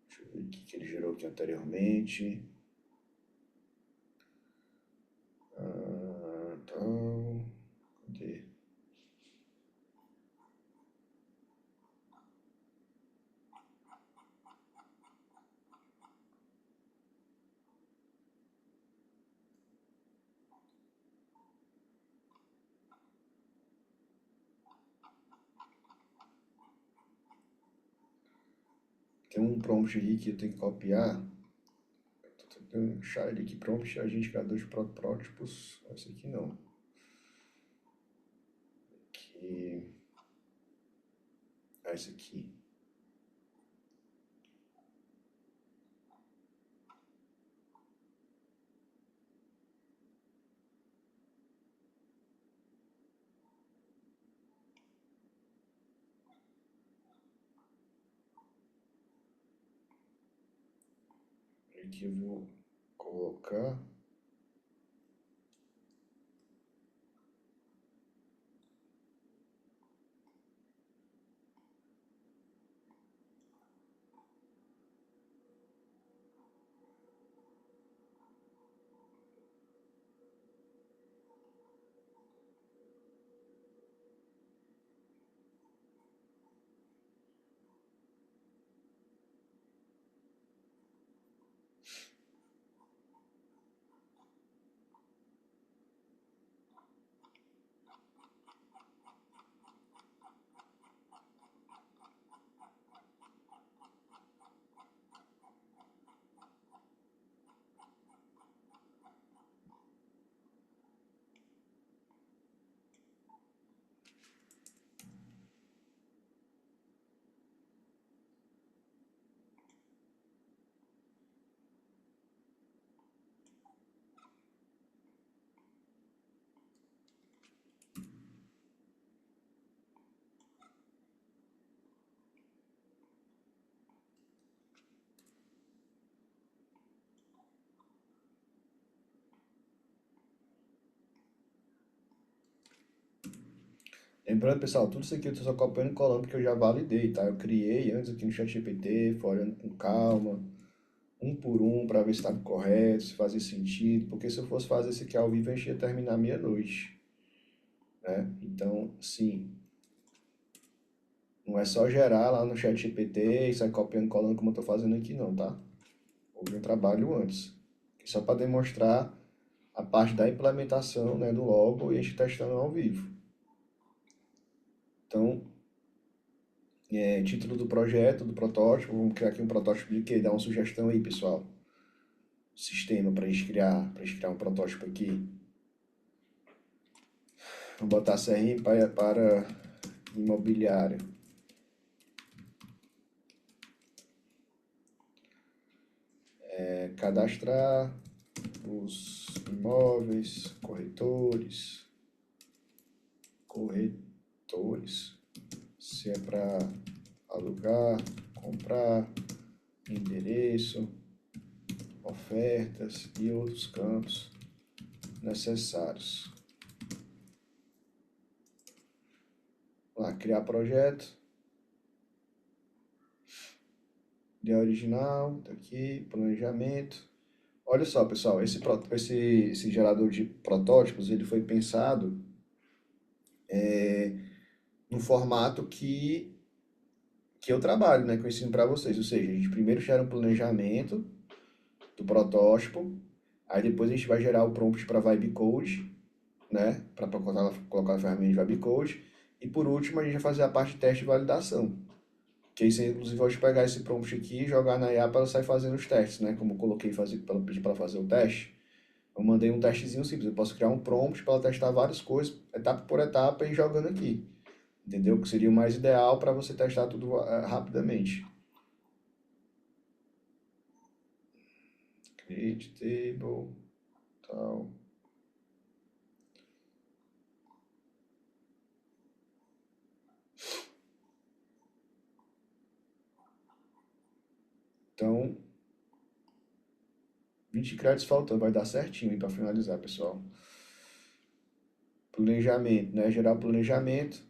Deixa eu ver o que ele gerou aqui anteriormente. Então, cadê? Tem um prompt aqui que eu tenho que copiar. Estou tentando achar ele aqui, prompt agente criador de protótipos. Esse aqui não. Aqui. Esse aqui. Aqui eu vou colocar. Lembrando, pessoal, tudo isso aqui eu estou só copiando e colando porque eu já validei, tá? Eu criei antes aqui no ChatGPT, fui olhando com calma, um por um, para ver se estava correto, se fazia sentido, porque se eu fosse fazer isso aqui ao vivo, a gente ia terminar meia-noite, né? Então, sim, não é só gerar lá no ChatGPT e sair copiando e colando como eu estou fazendo aqui, não, tá? Houve um trabalho antes, só para demonstrar a parte da implementação, né, do logo e a gente testando ao vivo. Então, título do projeto, do protótipo, vamos criar aqui um protótipo de quê? Dá uma sugestão aí, pessoal. Sistema para gente criar um protótipo aqui. Vamos botar CRM para imobiliária. Cadastrar os imóveis, corretores, se é para alugar, comprar, endereço, ofertas e outros campos necessários. Vamos lá, criar projeto. Ideia original, tá aqui, planejamento. Olha só, pessoal, esse gerador de protótipos, ele foi pensado no formato que eu trabalho, né, que eu ensino para vocês. Ou seja, a gente primeiro gera um planejamento do protótipo, aí depois a gente vai gerar o prompt para Vibe Code, né, para colocar a ferramenta de Vibe Code, e por último a gente vai fazer a parte de teste e validação. Que aí você, inclusive, pode pegar esse prompt aqui e jogar na IA para ela sair fazendo os testes, né? Como eu coloquei, pedi para ela fazer o teste. Eu mandei um testezinho simples. Eu posso criar um prompt para ela testar várias coisas, etapa por etapa, e ir jogando aqui. Entendeu? Que seria o mais ideal para você testar tudo rapidamente. Create table, tal. Então, 20 créditos faltando, vai dar certinho aí para finalizar, pessoal. Planejamento, né? Gerar o planejamento.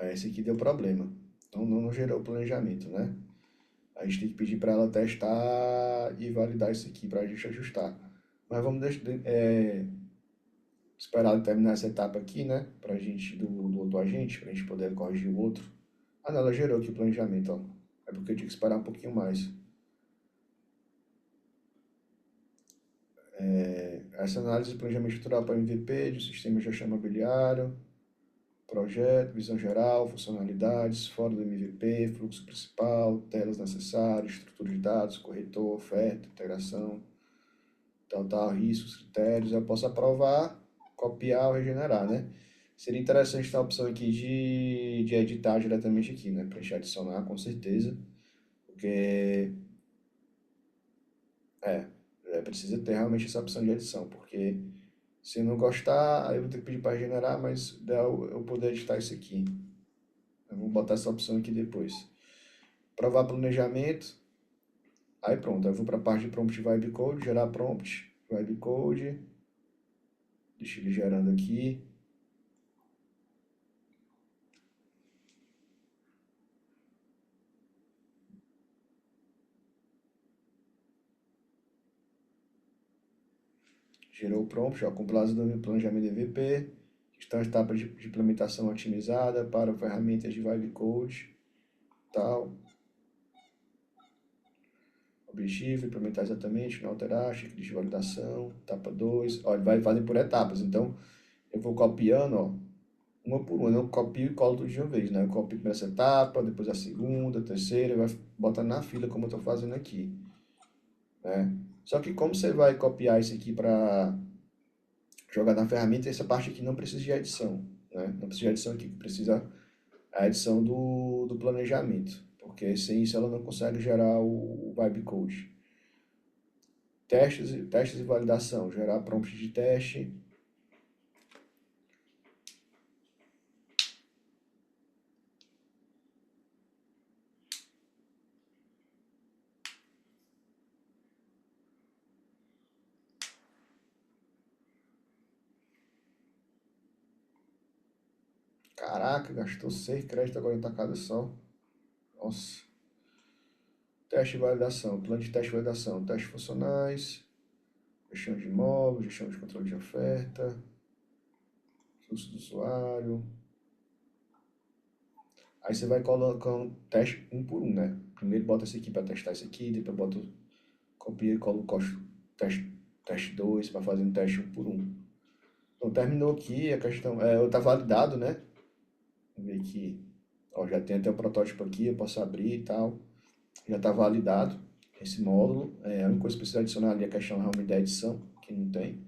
Esse aqui deu problema. Então não gerou o planejamento, né? A gente tem que pedir para ela testar e validar isso aqui para a gente ajustar. Mas vamos esperar terminar essa etapa aqui, né? Para a gente, do outro agente, para a gente poder corrigir o outro. Ah, não, ela gerou aqui o planejamento, ó. É porque eu tinha que esperar um pouquinho mais. Essa análise de planejamento estrutural para MVP, de sistema de gestão imobiliário, projeto, visão geral, funcionalidades, fora do MVP, fluxo principal, telas necessárias, estrutura de dados, corretor, oferta, integração, tal, riscos, critérios. Eu posso aprovar, copiar ou regenerar, né? Seria interessante ter a opção aqui de editar diretamente aqui, né? Para a gente adicionar, com certeza. Porque é, precisa ter realmente essa opção de edição. Porque se não gostar, aí eu vou ter que pedir para regenerar, mas o ideal é eu poder editar isso aqui. Eu vou botar essa opção aqui depois. Provar planejamento. Aí pronto, eu vou para a parte de prompt Vibe Code, gerar prompt, Vibe Code. Deixa ele gerando aqui. Gerou o prompt, ó, compilado do planejamento EVP. Estão as etapas de implementação otimizada para ferramentas de Vibe Code, tal. Objetivo, implementar exatamente, não alterar, checklist de validação, etapa 2. Ó, ele vai fazer por etapas, então eu vou copiando, ó, uma por uma, eu copio e colo tudo de uma vez, né? Eu copio essa etapa, depois a segunda, a terceira, vai botando na fila como eu estou fazendo aqui, né? Só que como você vai copiar isso aqui para jogar na ferramenta, e essa parte aqui não precisa de edição, né? Não precisa de edição aqui, precisa a edição do planejamento, porque sem isso ela não consegue gerar o vibe code. Testes e validação, gerar prompt de teste. Caraca, gastou 6 créditos agora em tacada só. Nossa. Teste de validação, plano de teste de validação, testes funcionais, gestão de imóveis, gestão de controle de oferta, fluxo do usuário. Aí você vai colocando teste um por um, né? Primeiro bota esse aqui para testar esse aqui, depois bota, copia e coloca o teste 2 para fazer um teste um por um. Então terminou aqui a questão, tá validado, né? Vamos ver aqui, ó, já tem até o protótipo aqui, eu posso abrir e tal. Já está validado esse módulo. A única coisa que precisa adicionar ali é a questão realmente da edição, que não tem.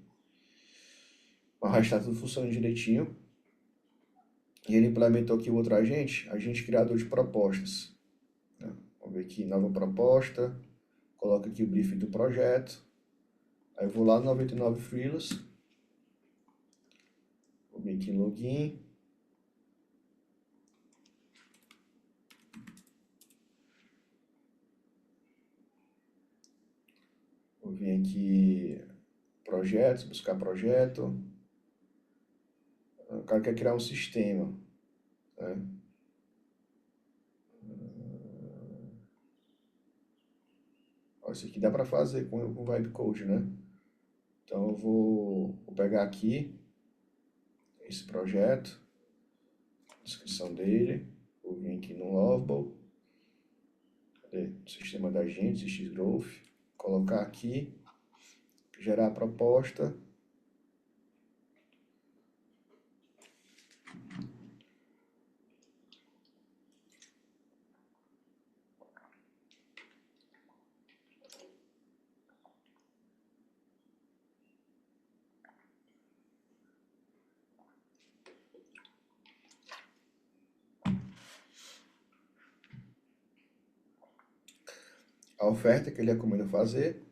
Mas o resto está tudo funcionando direitinho. E ele implementou aqui o outro agente criador de propostas. Vamos ver aqui, nova proposta. Coloca aqui o briefing do projeto. Aí eu vou lá no 99 Freelas. Vou vir aqui em login. Vou vir aqui, projetos, buscar projeto. O cara quer criar um sistema, né? Isso aqui dá para fazer com o Vibe Code, né? Então eu vou pegar aqui esse projeto, descrição dele, vou vir aqui no Lovable, cadê? Sistema da gente, Xgrowth, colocar aqui, gerar a proposta. A oferta que ele recomenda fazer.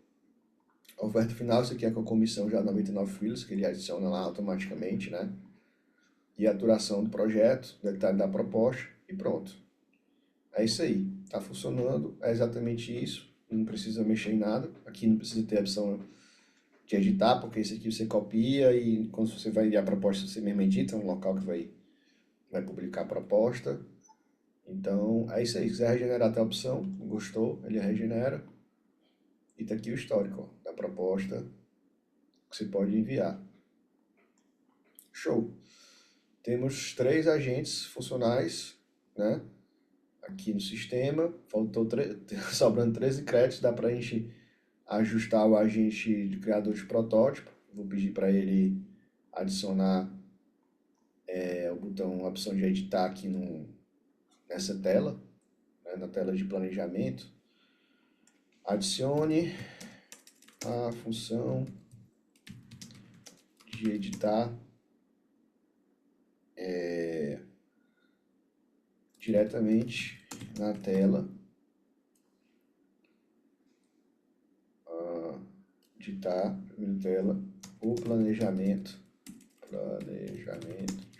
A oferta final, isso aqui é com a comissão já 99 Freelas, que ele adiciona lá automaticamente, né? E a duração do projeto, detalhe da proposta e pronto. É isso aí, tá funcionando, é exatamente isso, não precisa mexer em nada. Aqui não precisa ter a opção de editar, porque isso aqui você copia e quando você vai enviar a proposta você mesmo edita, é um local que vai publicar a proposta. Então é isso aí, se quiser regenerar até a opção, gostou, ele regenera. E tá aqui o histórico ó, da proposta que você pode enviar. Show! Temos 3 agentes funcionais, né? Aqui no sistema, sobrando 13 créditos, dá para a gente ajustar o agente de criador de protótipo. Vou pedir para ele adicionar o botão, a opção de editar aqui nessa tela, né, na tela de planejamento. Adicione a função de editar diretamente na tela. Editar na tela o planejamento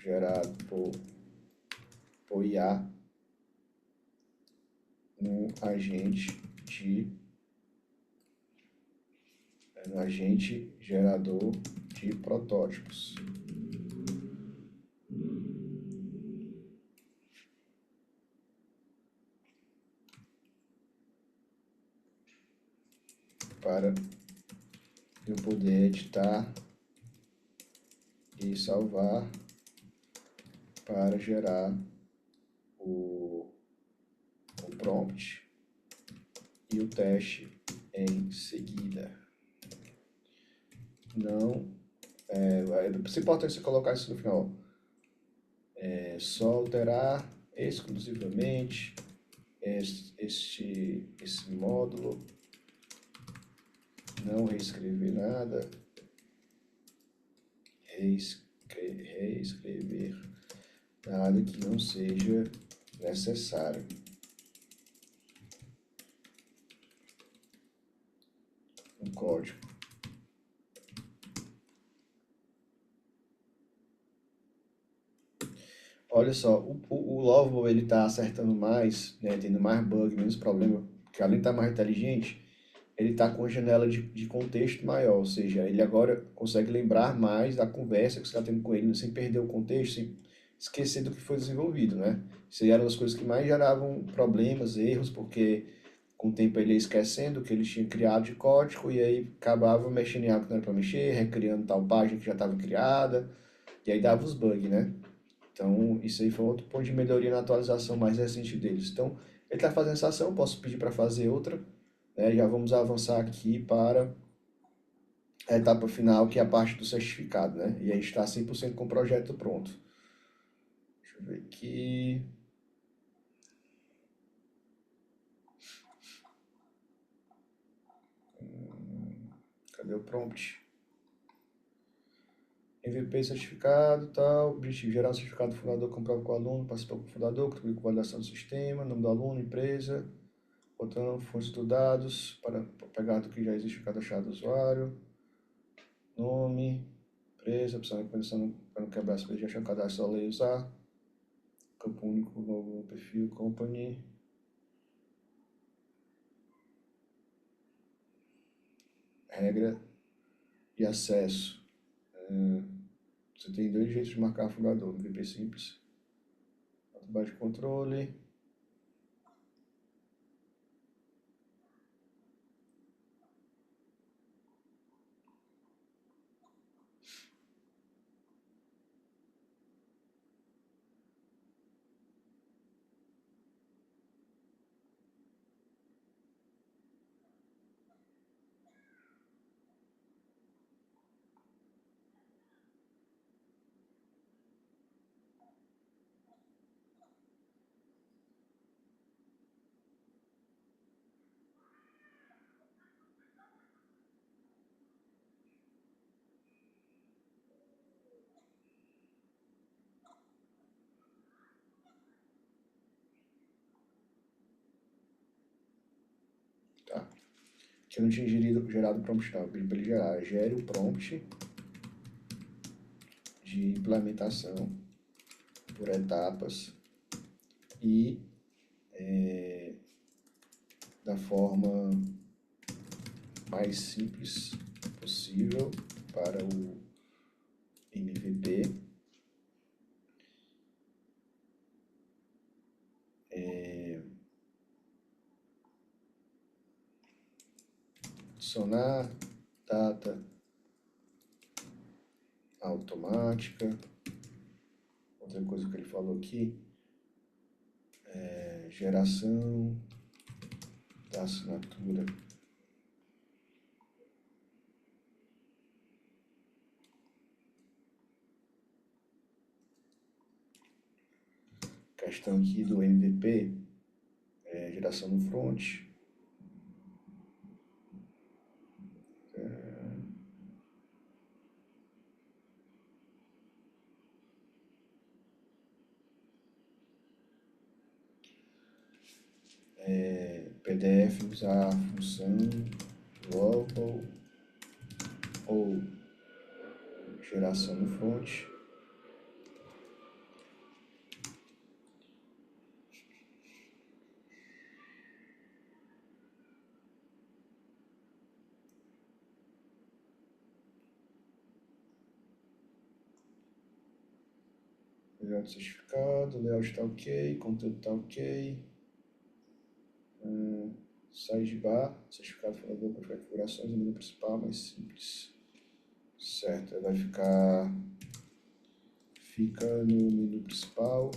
gerado por IA no agente gerador de protótipos. Para eu poder editar e salvar para gerar o prompt e o teste em seguida. Não é importante você colocar isso no final. Só alterar exclusivamente esse módulo, não reescrever nada, reescrever nada que não seja necessário. Um código. Olha só, o Lovable ele está acertando mais, né, tendo mais bug, menos problema, porque além de estar mais inteligente, ele está com a janela de contexto maior, ou seja, ele agora consegue lembrar mais da conversa que você está tendo com ele, sem perder o contexto, sem esquecer do que foi desenvolvido, né? Isso aí era uma das coisas que mais geravam problemas, erros, porque com o tempo ele ia esquecendo o que ele tinha criado de código e aí acabava mexendo em algo que não era para mexer, recriando tal página que já estava criada, e aí dava os bugs, né? Então, isso aí foi outro ponto de melhoria na atualização mais recente deles. Então, ele está fazendo essa ação, posso pedir para fazer outra, né? Já vamos avançar aqui para a etapa final, que é a parte do certificado, né? E aí está 100% com o projeto pronto. Deixa eu ver aqui. Cadê o prompt? MVP certificado, tal, objetivo gerar o certificado do fundador, comprova com o aluno, participar com o fundador, contribuir com a validação do sistema, nome do aluno, empresa, botando fonte de dados para pegar do que já existe em cada chave do usuário, nome, empresa, opção de condição para não quebrar a já cadastro, só ler e usar, campo único, novo perfil, company, regra de acesso. Você tem dois jeitos de marcar fundador, no VP simples, baixa de controle, tá? Que eu não tinha gerado prompt não, eu pedi para ele gerar, gere o prompt de implementação por etapas e da forma mais simples possível para o MVP. Adicionar data automática. Outra coisa que ele falou aqui é geração da assinatura. Questão aqui do MVP, geração no front. PDF usar a função global ou geração no front. Layout certificado, layout está ok, conteúdo está ok. Sidebar, certificado fundador para configurações, o menu principal mais simples. Certo, vai fica no menu principal.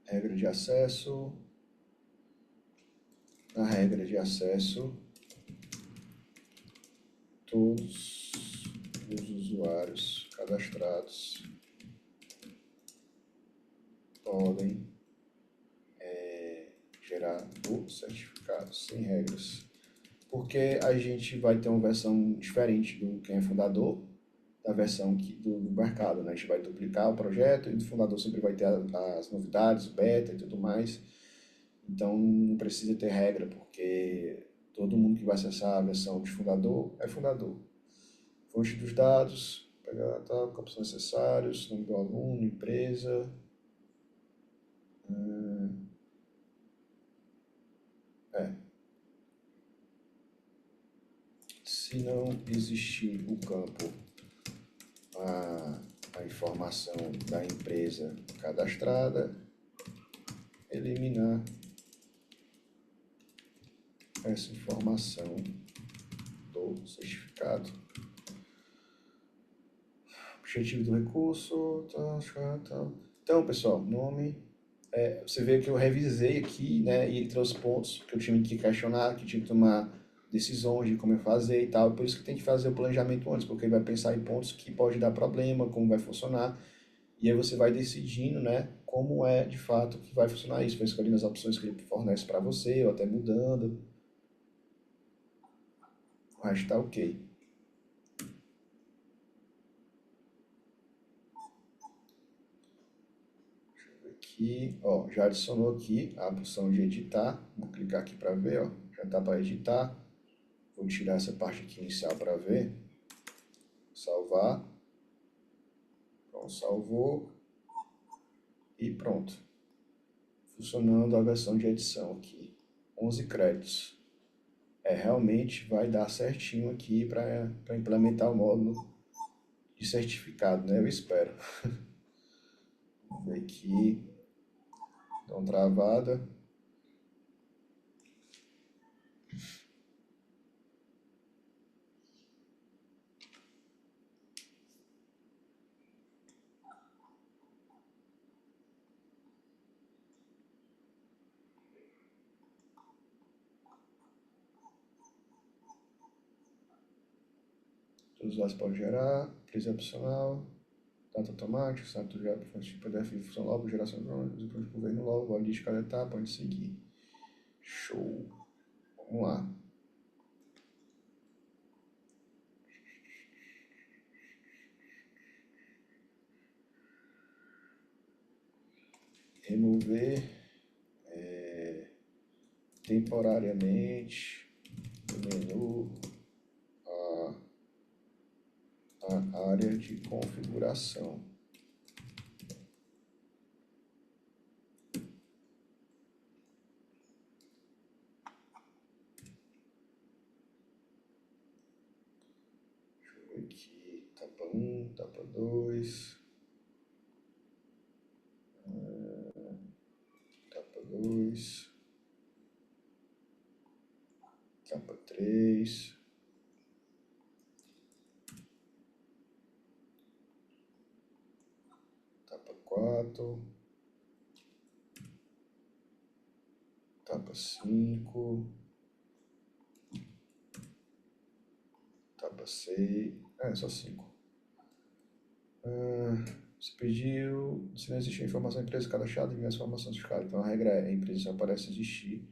Regra de acesso. Na regra de acesso, todos os usuários cadastrados podem gerar o certificado. certificado, sem regras. Porque a gente vai ter uma versão diferente do quem é fundador, da versão do mercado, né? A gente vai duplicar o projeto e o fundador sempre vai ter as novidades, o beta e tudo mais. Então não precisa ter regra, porque todo mundo que vai acessar a versão de fundador é fundador. Fonte dos dados, pegar campos necessários, nome do aluno, empresa. Se não existir o campo, a informação da empresa cadastrada, eliminar essa informação do certificado. Objetivo do recurso, tal. Então, pessoal, nome. Você vê que eu revisei aqui, né, e ele trouxe pontos que eu tinha que questionar, que tinha que tomar decisões de como eu fazer e tal. Por isso que tem que fazer o planejamento antes, porque ele vai pensar em pontos que pode dar problema, como vai funcionar. E aí você vai decidindo, né, como é de fato que vai funcionar isso. Vai escolhendo as opções que ele fornece para você, ou até mudando. O resto tá ok. Deixa eu ver aqui, ó, já adicionou aqui a opção de editar. Vou clicar aqui para ver, ó, já tá para editar. Vou tirar essa parte aqui inicial para ver. Salvar. Pronto, salvou. E pronto. Funcionando a versão de edição aqui. 11 créditos. Realmente vai dar certinho aqui para implementar o módulo de certificado, né? Eu espero. Vamos ver aqui. Dá uma travada. Todos os dados podem gerar. Precisa opcional. Data automática, status já fonte de PDF, função logo, geração de governo logo, valide de cada etapa, pode seguir. Show. Vamos lá. Remover temporariamente do menu a área de configuração. Deixa eu ver aqui, etapa 1, etapa 2, etapa 2, etapa 3, etapa 4, etapa 5, etapa 6, só 5. Você pediu, se não existir informação da empresa cadastrada, envia essa informação certificada. Então a regra é, a empresa só parece existir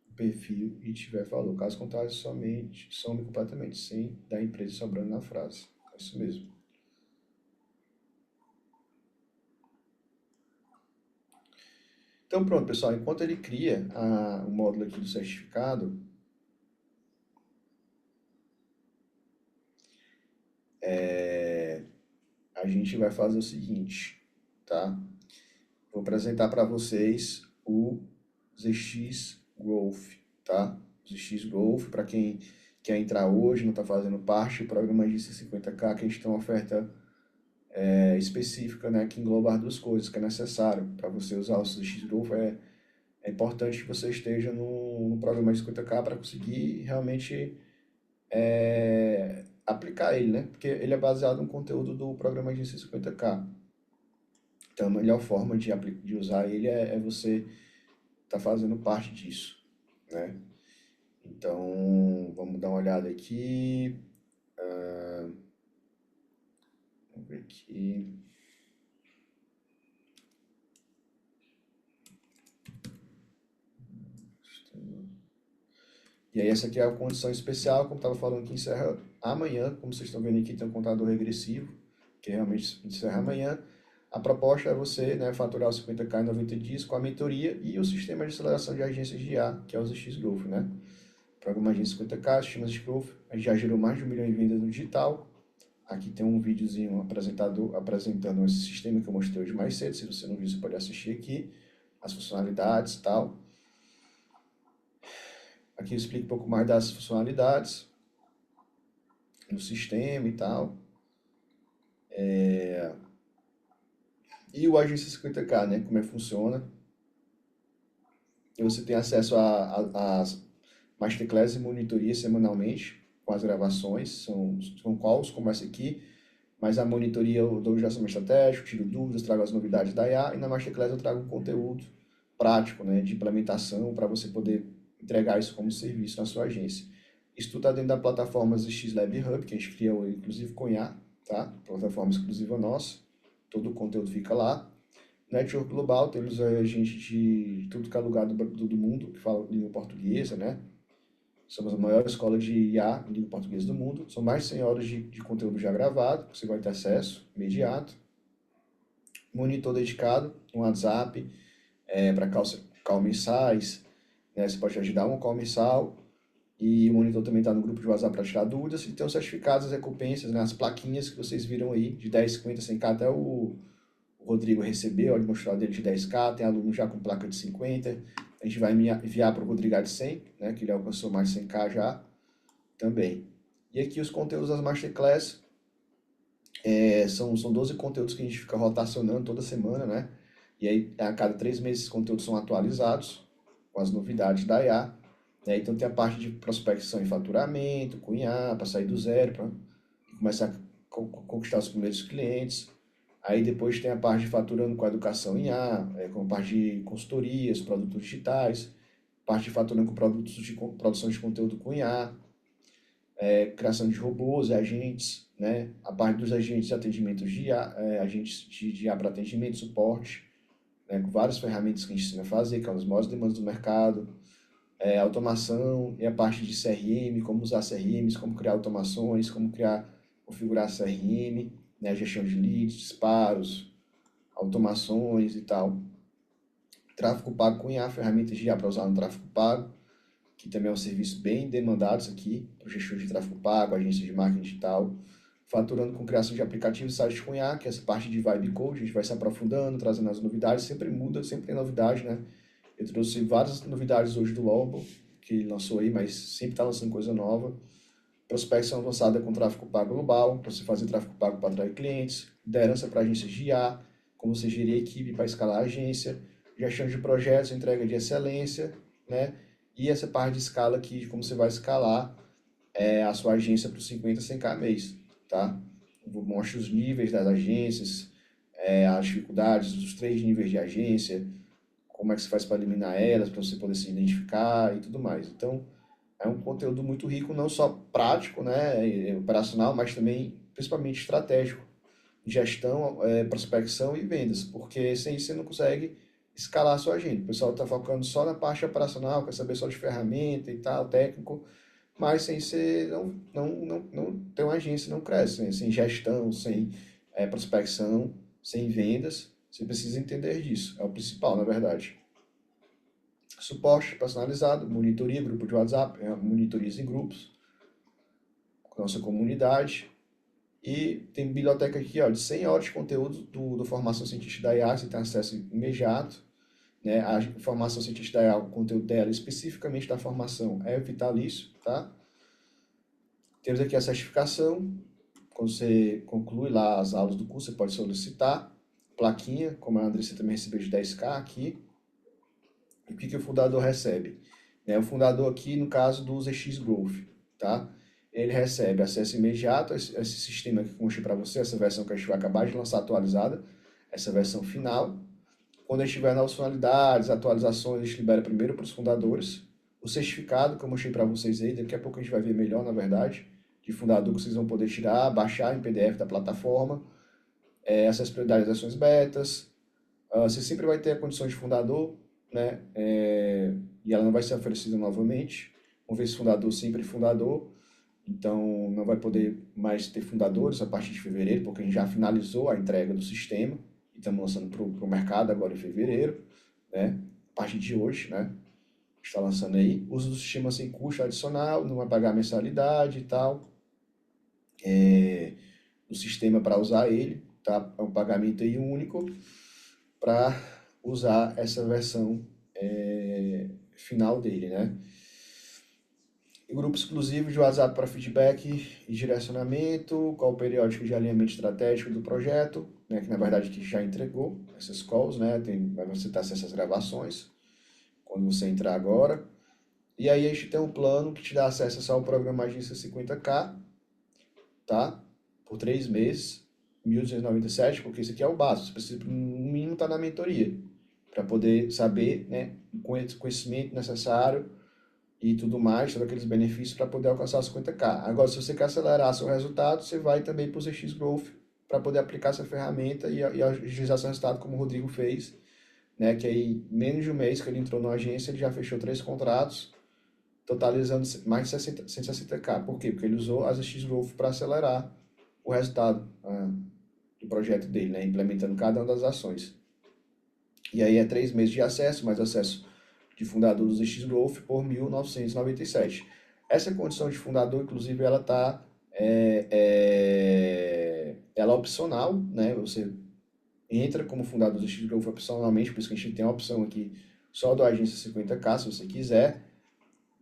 o perfil e tiver valor. Caso contrário, somente some completamente, sem da empresa sobrando na frase. É isso mesmo. Então pronto, pessoal, enquanto ele cria o módulo aqui do certificado, a gente vai fazer o seguinte, tá? Vou apresentar para vocês o ZX Growth, tá? ZX Growth, para quem quer entrar hoje, não está fazendo parte do programa GC50K, que a gente tem uma oferta específica, né, que engloba as duas coisas que é necessário para você usar o ZX Growth. É importante que você esteja no programa de 50K para conseguir realmente aplicar ele, né? Porque ele é baseado no conteúdo do programa de 50K. Então, a melhor forma de usar ele é você estar fazendo parte disso, né? Então, vamos dar uma olhada aqui. Vamos ver aqui. E aí essa aqui é a condição especial, como estava falando, que encerra amanhã, como vocês estão vendo aqui, tem um contador regressivo, que realmente encerra amanhã. A proposta é você, né, faturar os 50k em 90 dias com a mentoria e o sistema de aceleração de agências de IA, que é os X-Growth, né? Programa Agência 50k, sistemas de Growth, a gente já gerou mais de 1 milhão em vendas no digital. Aqui tem um videozinho apresentando esse sistema que eu mostrei hoje mais cedo. Se você não viu, você pode assistir aqui, as funcionalidades e tal. Aqui eu explico um pouco mais das funcionalidades no sistema e tal. E o Agência 50k, né? Como é que funciona. E você tem acesso às masterclass e monitoria semanalmente, com as gravações, são calls como essa aqui, mas a monitoria eu dou orçamento estratégico, tiro dúvidas, trago as novidades da IA, e na masterclass eu trago um conteúdo prático, né, de implementação, para você poder entregar isso como serviço na sua agência. Isso tudo está dentro da plataforma X-Lab Hub, que a gente criou inclusive com IA, tá? Plataforma exclusiva nossa, todo o conteúdo fica lá. Network Global, temos a gente de tudo que é lugar do mundo, que fala língua portuguesa, né? Somos a maior escola de IA em língua portuguesa do mundo. São mais de 100 horas de conteúdo já gravado, que você vai ter acesso imediato. Monitor dedicado, um WhatsApp, para call mensais, né? Você pode ajudar um call mensal. E o monitor também está no grupo de WhatsApp para tirar dúvidas. E tem os certificados, as recompensas, né? As plaquinhas que vocês viram aí, de 10, 50, 100k, até o Rodrigo recebeu, ele mostrou a dele de 10k, tem aluno já com placa de 50, a gente vai enviar para o Rodrigo a de 100, né, que ele alcançou mais de 100k já, também. E aqui os conteúdos das Masterclass, são 12 conteúdos que a gente fica rotacionando toda semana, né, e aí a cada 3 meses esses conteúdos são atualizados, com as novidades da IA, né, então tem a parte de prospecção e faturamento, com IA, para sair do zero, para começar a conquistar os primeiros clientes. Aí depois tem a parte de faturando com a educação em IA, com a parte de consultorias, produtos digitais, parte de faturando com produtos de produção de conteúdo com IA, criação de robôs e agentes, né? A parte dos agentes de atendimento de IA, agentes de IA para atendimento e suporte, né? Com várias ferramentas que a gente ensina a fazer, que são as maiores demandas do mercado, automação e a parte de CRM, como usar CRMs, como criar automações, como configurar CRM, né, gestão de leads, disparos, automações e tal. Tráfego pago com IA, ferramentas de IA para usar no tráfego pago, que também é um serviço bem demandado aqui, para o gestor de tráfego pago, agência de marketing digital. Faturando com criação de aplicativos e sites com IA, que é essa parte de Vibe Code, a gente vai se aprofundando, trazendo as novidades, sempre muda, sempre tem novidade, né? Eu trouxe várias novidades hoje do Lobo, que ele lançou aí, mas sempre está lançando coisa nova. Prospecção avançada com tráfego pago global, para você fazer tráfego pago para atrair clientes, liderança para agências de IA, como você gerir a equipe para escalar a agência, gestão de projetos, entrega de excelência, né? E essa parte de escala aqui, de como você vai escalar a sua agência para os 50, 100k mês, tá? Mostra os níveis das agências, as dificuldades dos 3 níveis de agência, como é que você faz para eliminar elas, para você poder se identificar e tudo mais. Então, é um conteúdo muito rico, não só prático, né, operacional, mas também, principalmente, estratégico. Gestão, prospecção e vendas, porque sem isso você não consegue escalar a sua agenda. O pessoal está focando só na parte operacional, quer saber só de ferramenta e tal, técnico, mas sem ser, não tem uma agência, não cresce, né? Sem gestão, sem prospecção, sem vendas, você precisa entender disso, é o principal, na verdade. Suporte personalizado, monitoria, grupo de WhatsApp, monitorias em grupos, com nossa comunidade. E tem biblioteca aqui, ó, de 100 horas de conteúdo do Formação Científica da IA, você tem acesso imediato. Né? A Formação Científica da IA, o conteúdo dela, especificamente da formação, é vitalício, tá? Temos aqui a certificação. Quando você conclui lá as aulas do curso, você pode solicitar. Plaquinha, como a Andressa também recebeu de 10k aqui. E o que o fundador recebe? O fundador aqui, no caso do ZX Growth, tá? Ele recebe acesso imediato a esse sistema que eu mostrei para você, essa versão que a gente vai acabar de lançar atualizada, essa versão final. Quando ele estiver nas funcionalidades, atualizações, a gente libera primeiro para os fundadores. O certificado que eu mostrei para vocês aí, daqui a pouco a gente vai ver melhor, na verdade, de fundador que vocês vão poder tirar, baixar em PDF da plataforma. Essas priorizações betas. Você sempre vai ter a condição de fundador, né? E ela não vai ser oferecida novamente. uma vez fundador, sempre fundador. Então, não vai poder mais ter fundadores a partir de fevereiro, porque a gente já finalizou a entrega do sistema e estamos lançando para o mercado agora em fevereiro, né? A partir de hoje, né? Está lançando aí. Uso do sistema sem custo adicional, não vai pagar mensalidade e tal. O sistema para usar ele, tá? É um pagamento aí único para usar essa versão final dele, né? E grupo exclusivo de WhatsApp para feedback e direcionamento, call periódico de alinhamento estratégico do projeto, né, que na verdade que já entregou essas calls, né, vai você ter acesso às gravações quando você entrar agora. E aí a gente tem um plano que te dá acesso só ao programa Agência 50K, tá? Por 3 meses, 1.297, porque isso aqui é o básico, você precisa no mínimo estar na mentoria, para poder saber, né, o conhecimento necessário e tudo mais, todos aqueles benefícios para poder alcançar os 50K. Agora, se você quer acelerar seu resultado, você vai também para o ZX Growth para poder aplicar essa ferramenta e a agilização de resultado, como o Rodrigo fez, né? Que aí, menos de um mês que ele entrou na agência, ele já fechou 3 contratos, totalizando mais de 160K. Por quê? Porque ele usou a ZX Growth para acelerar o resultado do projeto dele, né? Implementando cada uma das ações. E aí é 3 meses de acesso, mais acesso de fundador do ZX Growth por 1.997. Essa condição de fundador, inclusive, ela está ela é opcional, né? Você entra como fundador do ZX Growth opcionalmente, por isso que a gente tem a opção aqui só do Agência 50K, se você quiser,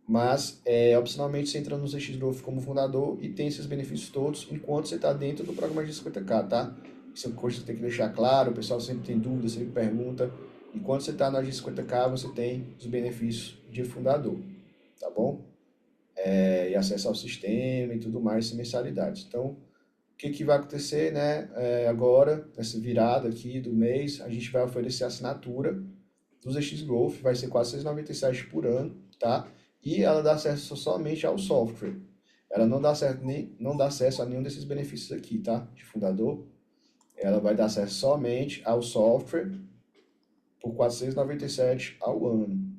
mas opcionalmente você entra no ZX Growth como fundador e tem esses benefícios todos enquanto você está dentro do programa de 50K, tá? Isso é uma coisa que você tem que deixar claro, o pessoal sempre tem dúvidas, sempre pergunta. Enquanto você está na G50K, você tem os benefícios de fundador, tá bom? E acesso ao sistema e tudo mais, sem mensalidades. Então, o que vai acontecer, né? Agora, nessa virada aqui do mês, a gente vai oferecer a assinatura do ZX Growth, vai ser R$497 por ano, tá? E ela dá acesso somente ao software. Ela não dá acesso a nenhum desses benefícios aqui, tá? De fundador. Ela vai dar acesso somente ao software por R$497 ao ano.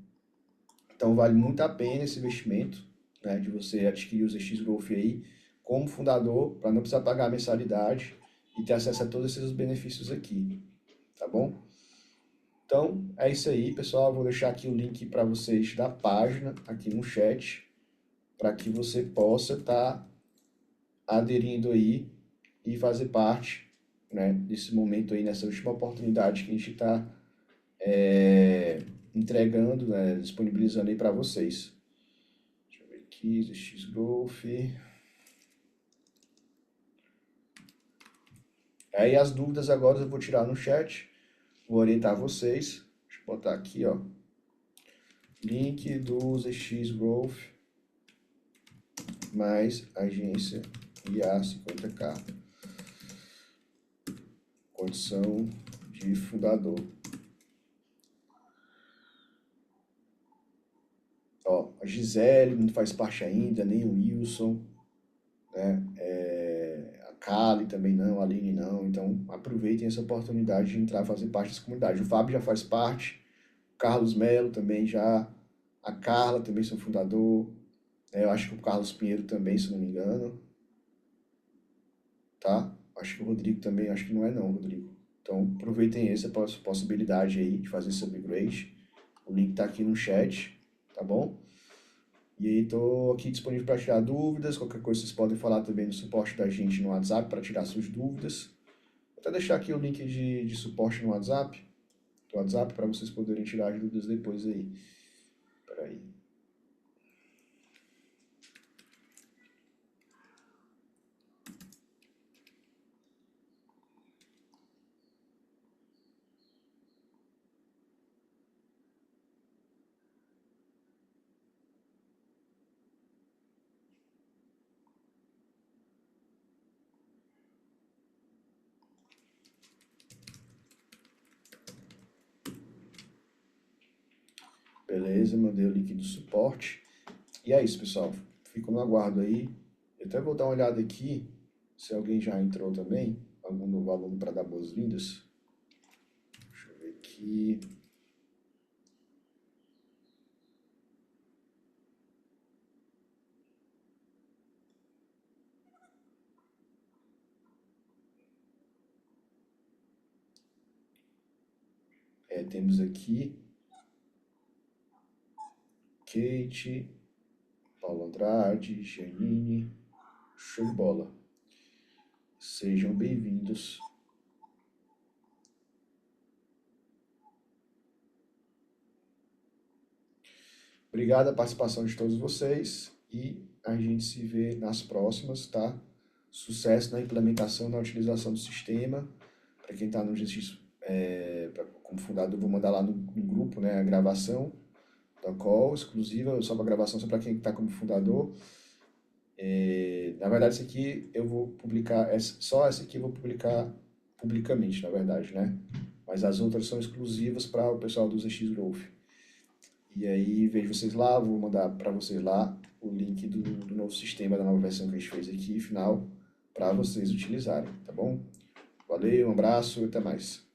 Então vale muito a pena esse investimento, né, de você adquirir o ZX Growth aí como fundador, para não precisar pagar a mensalidade e ter acesso a todos esses benefícios aqui, tá bom? Então é isso aí, pessoal. Vou deixar aqui o link para vocês da página aqui no chat, para que você possa estar aderindo aí e fazer parte, né, desse momento aí, nessa última oportunidade que a gente está entregando, né, disponibilizando aí para vocês. Deixa eu ver aqui, ZX Growth. Aí as dúvidas agora eu vou tirar no chat, vou orientar vocês. Deixa eu botar aqui, ó, link do ZX Growth mais agência IA 50K. Condição de fundador. Ó, a Gisele não faz parte ainda, nem o Wilson, né? A Kali também não, a Aline não. Então aproveitem essa oportunidade de entrar a fazer parte dessa comunidade. O Fábio já faz parte, o Carlos Melo também já, a Carla também são fundador. Eu acho que o Carlos Pinheiro também, se não me engano. Tá? Acho que o Rodrigo também, acho que não é não, Rodrigo. Então aproveitem essa possibilidade aí de fazer esse upgrade. O link tá aqui no chat, tá bom? E aí tô aqui disponível para tirar dúvidas, qualquer coisa vocês podem falar também no suporte da gente no WhatsApp para tirar suas dúvidas. Vou até deixar aqui o link de suporte no WhatsApp, para vocês poderem tirar as dúvidas depois aí. Espera aí. Beleza, mandei o link do suporte. E é isso, pessoal. Fico no aguardo aí. Eu até vou dar uma olhada aqui, se alguém já entrou também, algum novo aluno para dar boas-vindas. Deixa eu ver aqui. Temos aqui Kate, Paulo Andrade, Janine, show de bola. Sejam bem-vindos. Obrigado a participação de todos vocês e a gente se vê nas próximas, tá? Sucesso na implementação, na utilização do sistema. Para quem está no exercício como fundador, vou mandar lá no grupo, né, a gravação da call exclusiva, só para gravação, só para quem está como fundador. Na verdade, esse aqui eu vou publicar, só essa aqui eu vou publicar publicamente, na verdade, né? Mas as outras são exclusivas para o pessoal do ZX Growth. E aí, vejo vocês lá, vou mandar para vocês lá o link do novo sistema, da nova versão que a gente fez aqui, final, para vocês utilizarem, tá bom? Valeu, um abraço e até mais.